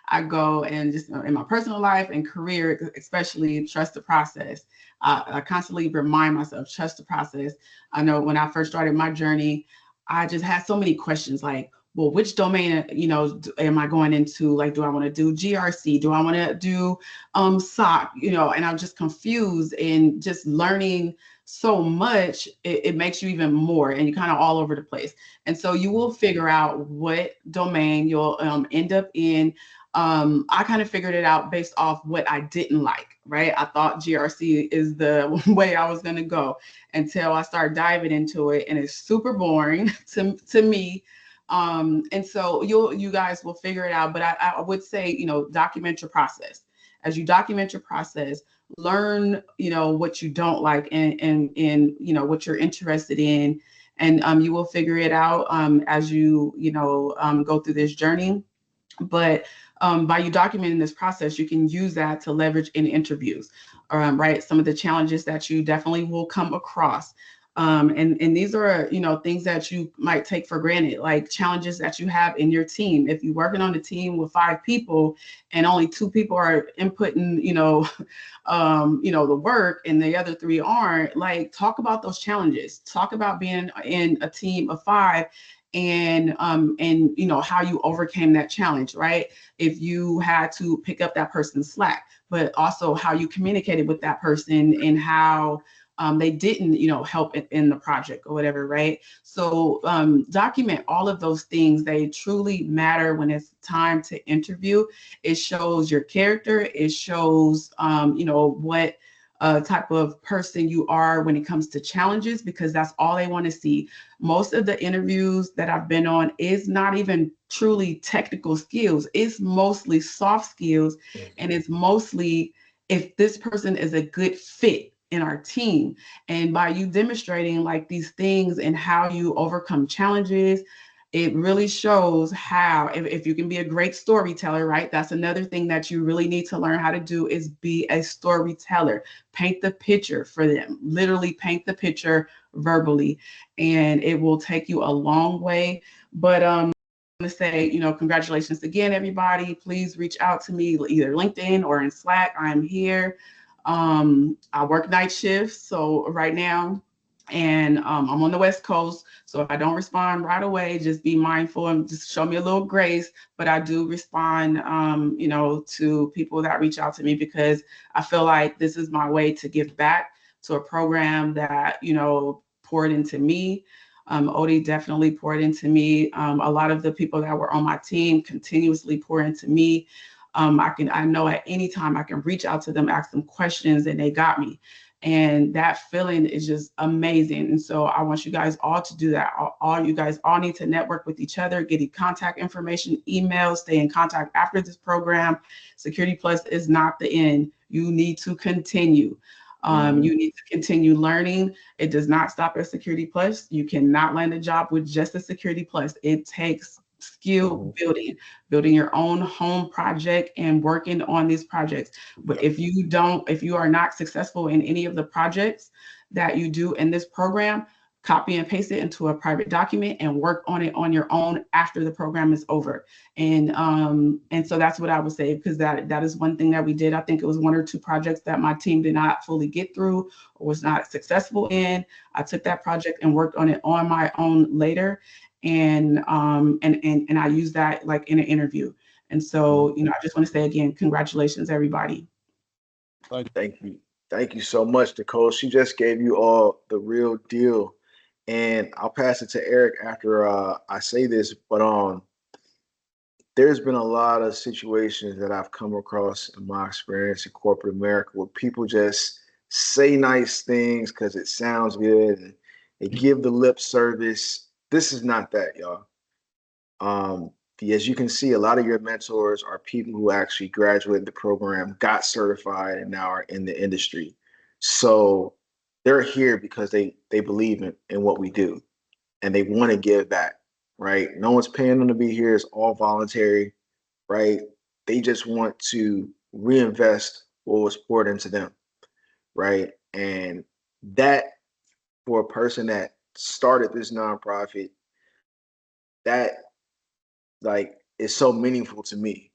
I go, and just in my personal life and career, especially trust the process. I constantly remind myself, trust the process. I know when I first started my journey, I just had so many questions like, well, which domain, am I going into? Like, do I want to do GRC? Do I want to do SOC? And I'm just confused, and just learning so much, it makes you even more, and you're kind of all over the place. And so you will figure out what domain you'll end up in. I kind of figured it out based off what I didn't like, right? I thought GRC is the way I was going to go until I started diving into it, and it's super boring to me. And so you guys will figure it out. But I would say, document your process. As you document your process, learn, what you don't like, and what you're interested in, and you will figure it out as you go through this journey. But by you documenting this process, you can use that to leverage in interviews, right? Some of the challenges that you definitely will come across. And these are, things that you might take for granted, like challenges that you have in your team. If you're working on a team with 5 people and only 2 people are inputting, the work and the other 3 aren't, like, talk about those challenges. Talk about being in a team of 5 and how you overcame that challenge, right? If you had to pick up that person's slack, but also how you communicated with that person and how they didn't help in the project or whatever, right? So document all of those things. They truly matter when it's time to interview. It shows your character. It shows what type of person you are when it comes to challenges, because that's all they want to see. Most of the interviews that I've been on is not even truly technical skills. It's mostly soft skills, and it's mostly if this person is a good fit in our team. And by you demonstrating like these things and how you overcome challenges, it really shows how, if you can be a great storyteller, right? That's another thing that you really need to learn how to do, is be a storyteller. Paint the picture for them, literally paint the picture verbally, and it will take you a long way. But I'm going to say, congratulations again, everybody. Please reach out to me either LinkedIn or in Slack. I'm here. I work night shifts, so right now, and I'm on the West Coast. So if I don't respond right away, just be mindful and just show me a little grace. But I do respond, to people that reach out to me, because I feel like this is my way to give back to a program that, poured into me. Odie definitely poured into me. A lot of the people that were on my team continuously pour into me. I know at any time I can reach out to them, ask them questions, and they got me. And that feeling is just amazing. And so I want you guys all to do that. All you guys all need to network with each other, get contact information, email, stay in contact after this program. Security Plus is not the end. You need to continue. You need to continue learning. It does not stop at Security Plus. You cannot land a job with just a Security Plus. It takes skill building your own home project and working on these projects. But if you are not successful in any of the projects that you do in this program, copy and paste it into a private document and work on it on your own after the program is over. And so that's what I would say, because that is one thing that we did. I think it was 1 or 2 projects that my team did not fully get through or was not successful in. I took that project and worked on it on my own later. And I use that like in an interview. And so, I just want to say again, congratulations, everybody. Thank you. Thank you so much, Nicole. She just gave you all the real deal. And I'll pass it to Eric after I say this, but there's been a lot of situations that I've come across in my experience in corporate America where people just say nice things because it sounds good and they give the lip service. This is not that, y'all. As you can see, a lot of your mentors are people who actually graduated the program, got certified, and now are in the industry. So they're here because they believe in what we do and they want to give back, right? No one's paying them to be here. It's all voluntary, right? They just want to reinvest what was poured into them, right? And that, for a person that started this nonprofit, that like is so meaningful to me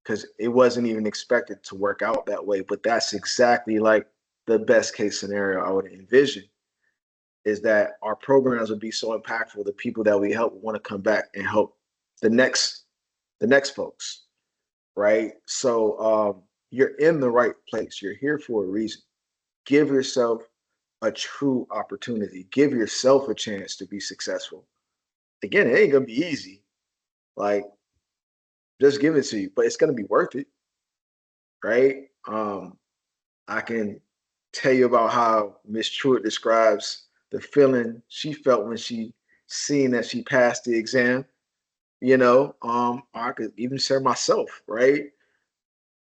because it wasn't even expected to work out that way. But that's exactly like the best case scenario I would envision, is that our programs would be so impactful. The people that we help want to come back and help the next folks, right? So you're in the right place. You're here for a reason. Give yourself a true opportunity. Give yourself a chance to be successful. Again, it ain't gonna be easy. Like, just give it to you, but it's gonna be worth it, right? I can tell you about how Miss Truitt describes the feeling she felt when she seen that she passed the exam. I could even share myself, right?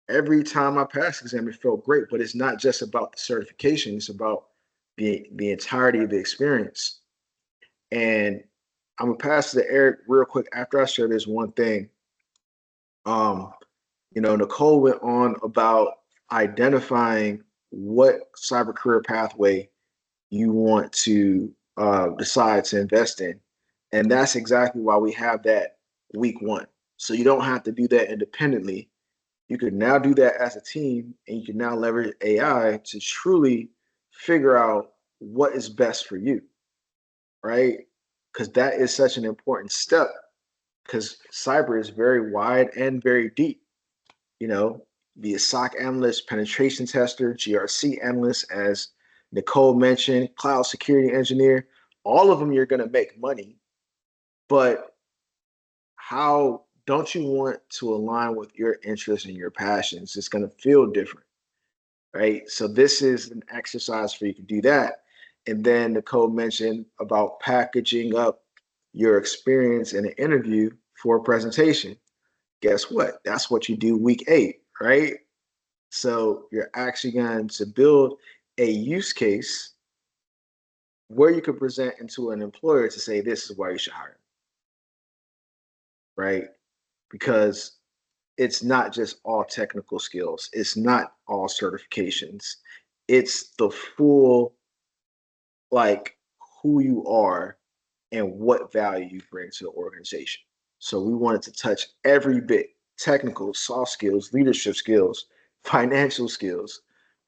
Every time I passed the exam, it felt great, but it's not just about the certification, it's about the entirety of the experience. And I'm gonna pass it to Eric real quick after I share this one thing. Um, Nicole went on about identifying what cyber career pathway you want to decide to invest in. And that's exactly why we have that week one. So you don't have to do that independently. You can now do that as a team, and you can now leverage AI to truly figure out what is best for you, right? Because that is such an important step, because cyber is very wide and very deep. You know, be a SOC analyst, penetration tester, GRC analyst, as Nicole mentioned, cloud security engineer. All of them, you're going to make money, but how don't you want to align with your interests and your passions? It's going to feel different, right? So this is an exercise for you to do that. And then Nicole mentioned about packaging up your experience in an interview for a presentation. Guess what? That's what you do week 8, right? So you're actually going to build a use case where you could present into an employer to say, this is why you should hire, right? Because it's not just all technical skills. It's not all certifications. It's the full, like, who you are and what value you bring to the organization. So we wanted to touch every bit: technical, soft skills, leadership skills, financial skills,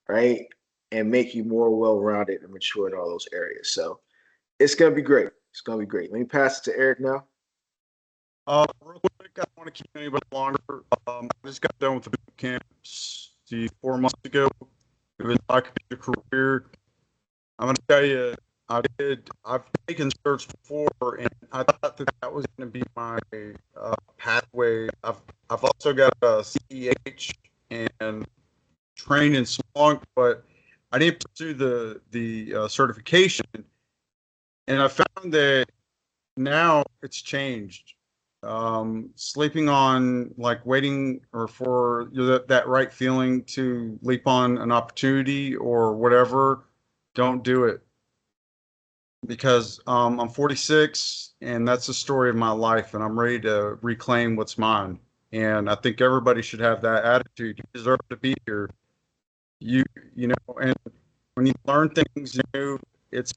right? And make you more well-rounded and mature in all those areas. So it's gonna be great. It's gonna be great. Let me pass it to Eric now. Real quick, I don't want to keep anybody longer. I just got done with the boot camps 4 months ago. It was my career. I'm going to tell you, I've taken certs before, and I thought that was going to be my pathway. I've also got a CEH and trained in Splunk, but I didn't pursue the certification. And I found that now it's changed. Sleeping on, like, waiting or for that right feeling to leap on an opportunity or whatever, don't do it, because I'm 46 and that's the story of my life, and I'm ready to reclaim what's mine. And I think everybody should have that attitude. You deserve to be here. You you know, and when you learn things new, it's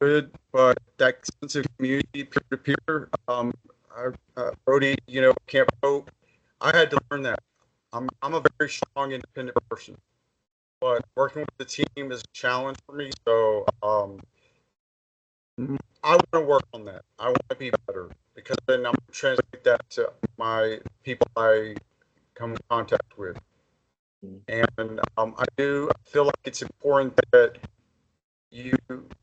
good, but that sense of community, peer to peer, Brody, can't vote. I had to learn that. I'm a very strong, independent person, but working with the team is a challenge for me. So I want to work on that. I want to be better, because then I'm going to translate that to my people I come in contact with. And I do feel like it's important that you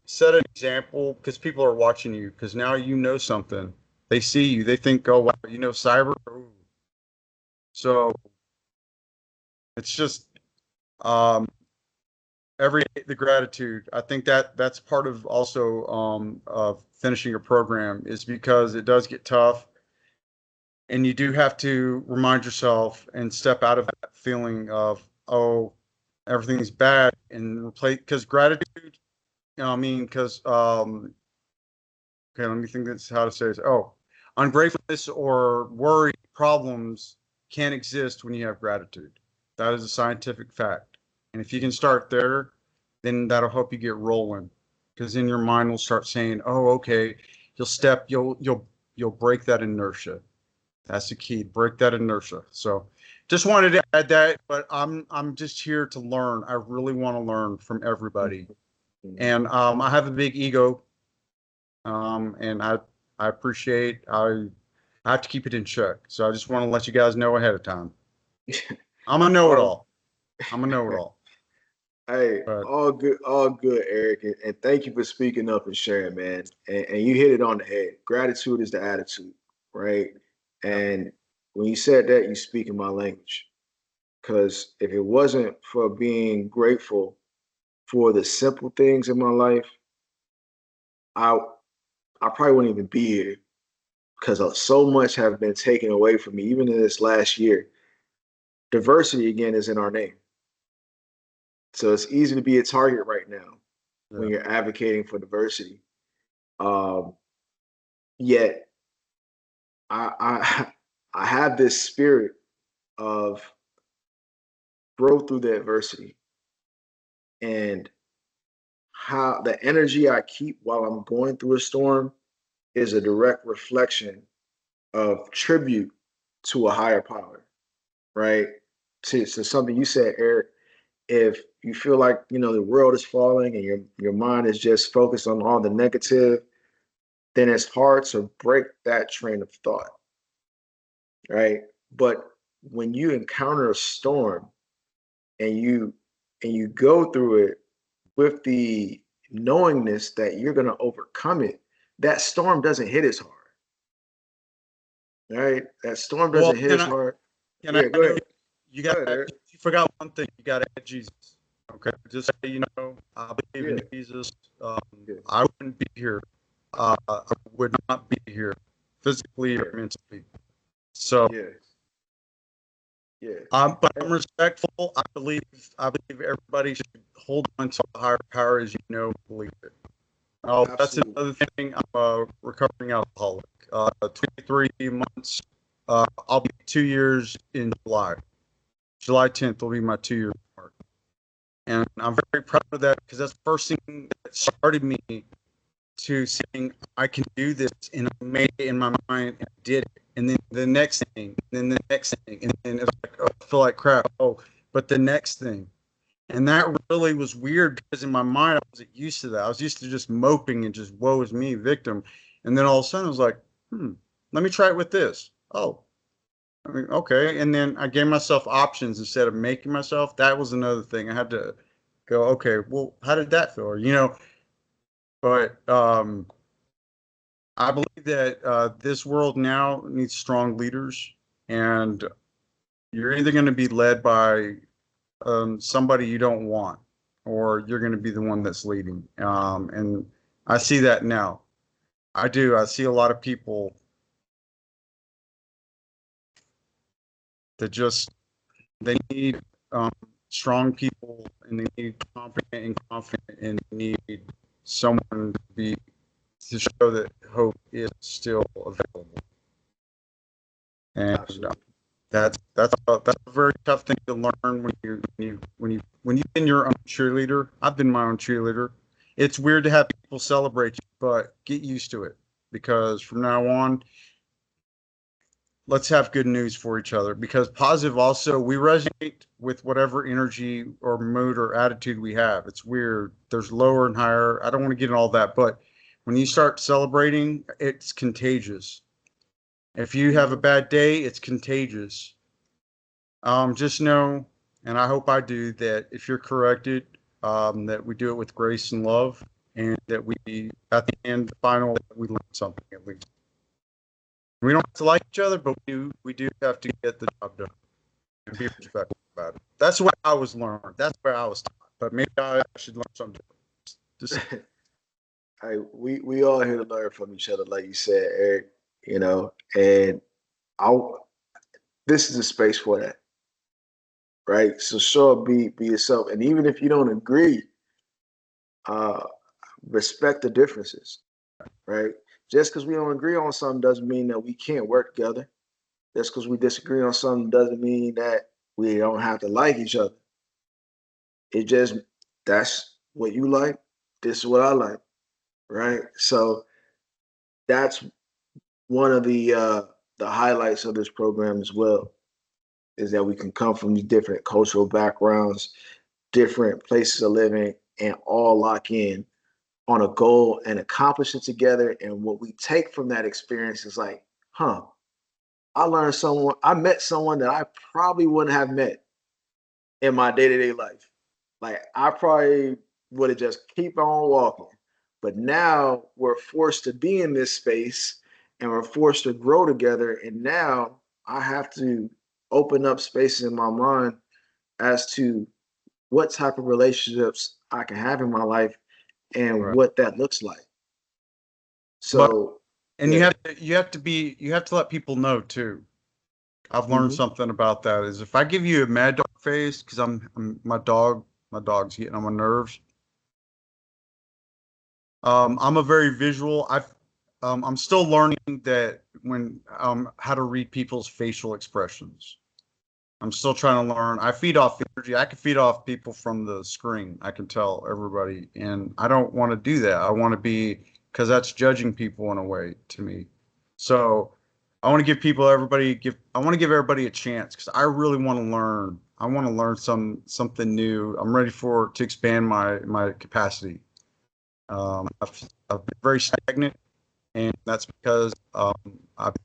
set an example, because people are watching you, because now you know something. They see you. They think, oh, wow, cyber. Ooh. So it's just the gratitude. I think that's part of also of finishing a program, is because it does get tough, and you do have to remind yourself and step out of that feeling of, oh, everything's bad, and replace, because gratitude. Because okay, let me think. That's how to say this. Oh, ungratefulness or worry, problems can't exist when you have gratitude. That is a scientific fact. And if you can start there, then that'll help you get rolling. Because then your mind will start saying, "Oh, okay." You'll break that inertia. That's the key. Break that inertia. So, just wanted to add that. But I'm just here to learn. I really want to learn from everybody. And I have a big ego. And I appreciate, I have to keep it in check. So I just want to let you guys know ahead of time. I'm a know-it-all. I'm a know-it-all. Hey, all good, Eric, and thank you for speaking up and sharing, man. And you hit it on the head. Gratitude is the attitude, right? And when you said that, you speak in my language. Because if it wasn't for being grateful for the simple things in my life, I I probably wouldn't even be here, because so much have been taken away from me, even in this last year. Diversity, again, is in our name. So it's easy to be a target right now when you're advocating for diversity. Um, Yet I I have this spirit of grow through the adversity and how the energy I keep while I'm going through a storm is a direct reflection of tribute to a higher power, right? To something you said, Eric. If you feel like the world is falling and your mind is just focused on all the negative, then it's hard to break that train of thought, right? But when you encounter a storm and you go through it with the knowingness that you're going to overcome it, that storm doesn't hit as hard, right? That storm Well, doesn't hit as hard. can Yeah, I go know ahead. you Go got ahead, Eric. you forgot one thing. You got to add Jesus. Okay, just so you know, I believe in Yeah. Jesus. Yes. I wouldn't be here. I would not be here physically or mentally. So, Yes. Yeah. but I'm respectful. I believe everybody should hold on to a higher power as believe it. Oh, that's Absolutely. another thing. I'm a recovering alcoholic. 23 months. I'll be 2 years in July. July 10th will be my 2 year mark. And I'm very proud of that because that's the first thing that started me to saying I can do this, and I made it in my mind and I did it. And then the next thing, and then the next thing, and then it's like, oh, I feel like crap. Oh, but the next thing. And that really was weird because in my mind, I wasn't used to that. I was used to just moping and just woe is me, victim. And then all of a sudden, I was like, let me try it with this. Oh, I mean, okay. And then I gave myself options instead of making myself. That was another thing. I had to go, okay, well, how did that feel? But I believe that this world now needs strong leaders, and you're either going to be led by somebody you don't want, or you're going to be the one that's leading. And I see that now. I do. I see a lot of people that they need strong people, and they need competent and confident, and they need someone to show that hope is still available. And that's a very tough thing to learn when you've been your own cheerleader. I've been my own cheerleader. It's weird to have people celebrate you, but get used to it, because from now on, let's have good news for each other, because positive also, we resonate with whatever energy or mood or attitude we have. It's weird. There's lower and higher. I don't want to get into all that, but when you start celebrating, it's contagious. If you have a bad day, it's contagious. Just know, and I hope I do, that if you're corrected, that we do it with grace and love, and that we, at the end, final, we learn something at least. We don't have to like each other, but we do have to get the job done and be respectful about it. That's what I was learned. That's where I was taught. But maybe I should learn something different. We all here to learn from each other, like you said, Eric. And I'll. This is a space for that, right? So sure, be yourself, and even if you don't agree, uh, respect the differences, right? Just because we don't agree on something doesn't mean that we can't work together. Just because we disagree on something doesn't mean that we don't have to like each other. It just that's what you like. This is what I like, right? So that's one of the highlights of this program as well, is that we can come from these different cultural backgrounds, different places of living, and all lock in on a goal and accomplish it together. And what we take from that experience is like, I met someone that I probably wouldn't have met in my day-to-day life. Like I probably would have just keep on walking. But now we're forced to be in this space and we're forced to grow together. And now I have to open up spaces in my mind as to what type of relationships I can have in my life and what that looks like. So, and you have to let people know too. I've learned something about that, is if I give you a mad dog face, because I'm my dog's getting on my nerves. I'm a very visual. I'm still learning that when how to read people's facial expressions. I'm still trying to learn. I feed off energy. I can feed off people from the screen. I can tell everybody, and I don't want to do that. I want to be, because that's judging people in a way to me. So I want to give people, I want to give everybody a chance because I really want to learn. I want to learn something new. I'm ready to expand my capacity. I've been very stagnant, and that's because I've been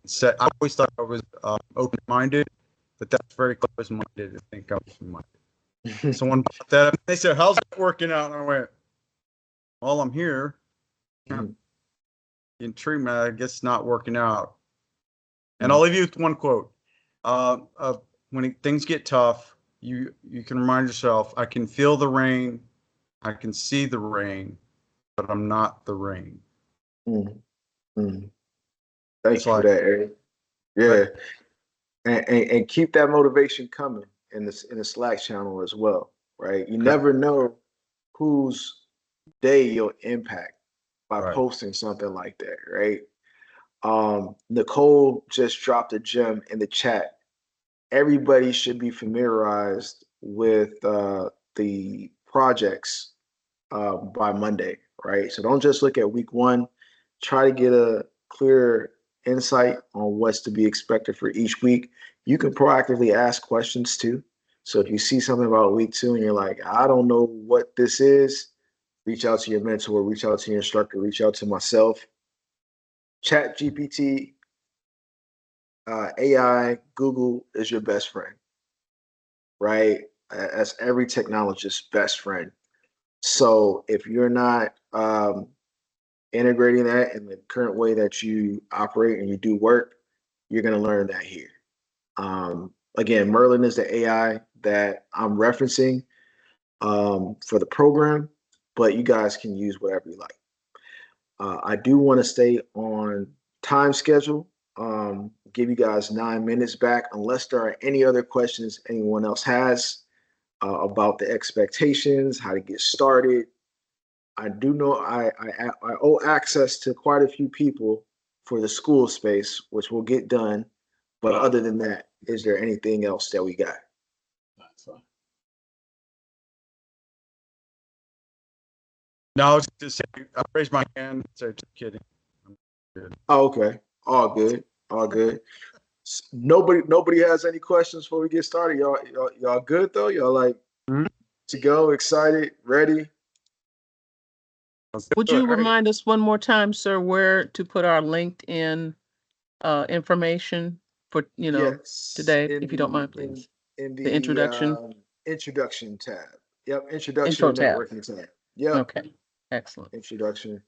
set. I always thought I was open-minded, but that's very close-minded to think I'm open-minded. Someone brought that up. They said, "How's that working out?" And I went, "Well, I'm here." In treatment, I guess it's not working out. And I'll leave you with one quote. When things get tough, you can remind yourself, I can feel the rain, I can see the rain, but I'm not the rain. Thank you for that, Eric. Yeah. And keep that motivation coming in the Slack channel as well, right? You never know whose day you'll impact by posting something like that, right? Nicole just dropped a gem in the chat. Everybody should be familiarized with the projects by Monday, right? So don't just look at week one. Try to get a clear insight on what's to be expected for each week. You can proactively ask questions too. So if you see something about week two and you're like, I don't know what this is, reach out to your mentor, reach out to your instructor, reach out to myself. Chat GPT, AI, Google is your best friend, right? That's every technologist's best friend. So if you're not integrating that in the current way that you operate and you do work, you're going to learn that here. Again, Merlin is the AI that I'm referencing for the program, but you guys can use whatever you like. I do want to stay on time schedule. Give you guys 9 minutes back, unless there are any other questions anyone else has about the expectations, how to get started. I do know I owe access to quite a few people for the school space, which will get done. But other than that, is there anything else that we got? No, I was just saying, I raised my hand. So just kidding. Oh, okay. All good. All good. Nobody has any questions before we get started. Y'all good though? Y'all like to go, excited, ready? Would you remind us one more time, sir, where to put our LinkedIn information for today, if you don't mind, please? In The introduction. Introduction tab. Yep, introduction to networking tab. Yep. Okay, excellent. Introduction.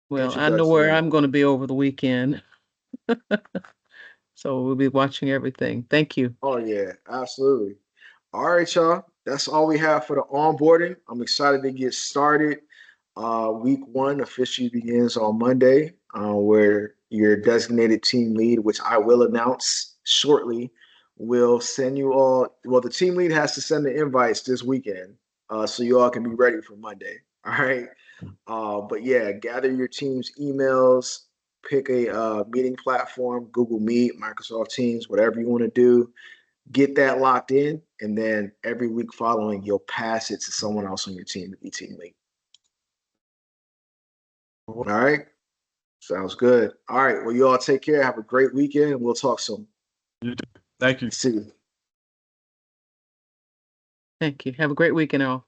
Well, I know where I'm going to be over the weekend. So we'll be watching everything. Thank you. Oh yeah, absolutely. All right, y'all. That's all we have for the onboarding. I'm excited to get started. Week one officially begins on Monday, where your designated team lead, which I will announce shortly, will send you all. Well, the team lead has to send the invites this weekend, so you all can be ready for Monday. All right. But yeah, gather your team's emails, pick a meeting platform, Google Meet, Microsoft Teams, whatever you want to do. Get that locked in, and then every week following, you'll pass it to someone else on your team to be team lead. All right. Sounds good. All right. Well, you all take care. Have a great weekend, and we'll talk soon. You too. Thank you. See you. Thank you. Have a great weekend, all.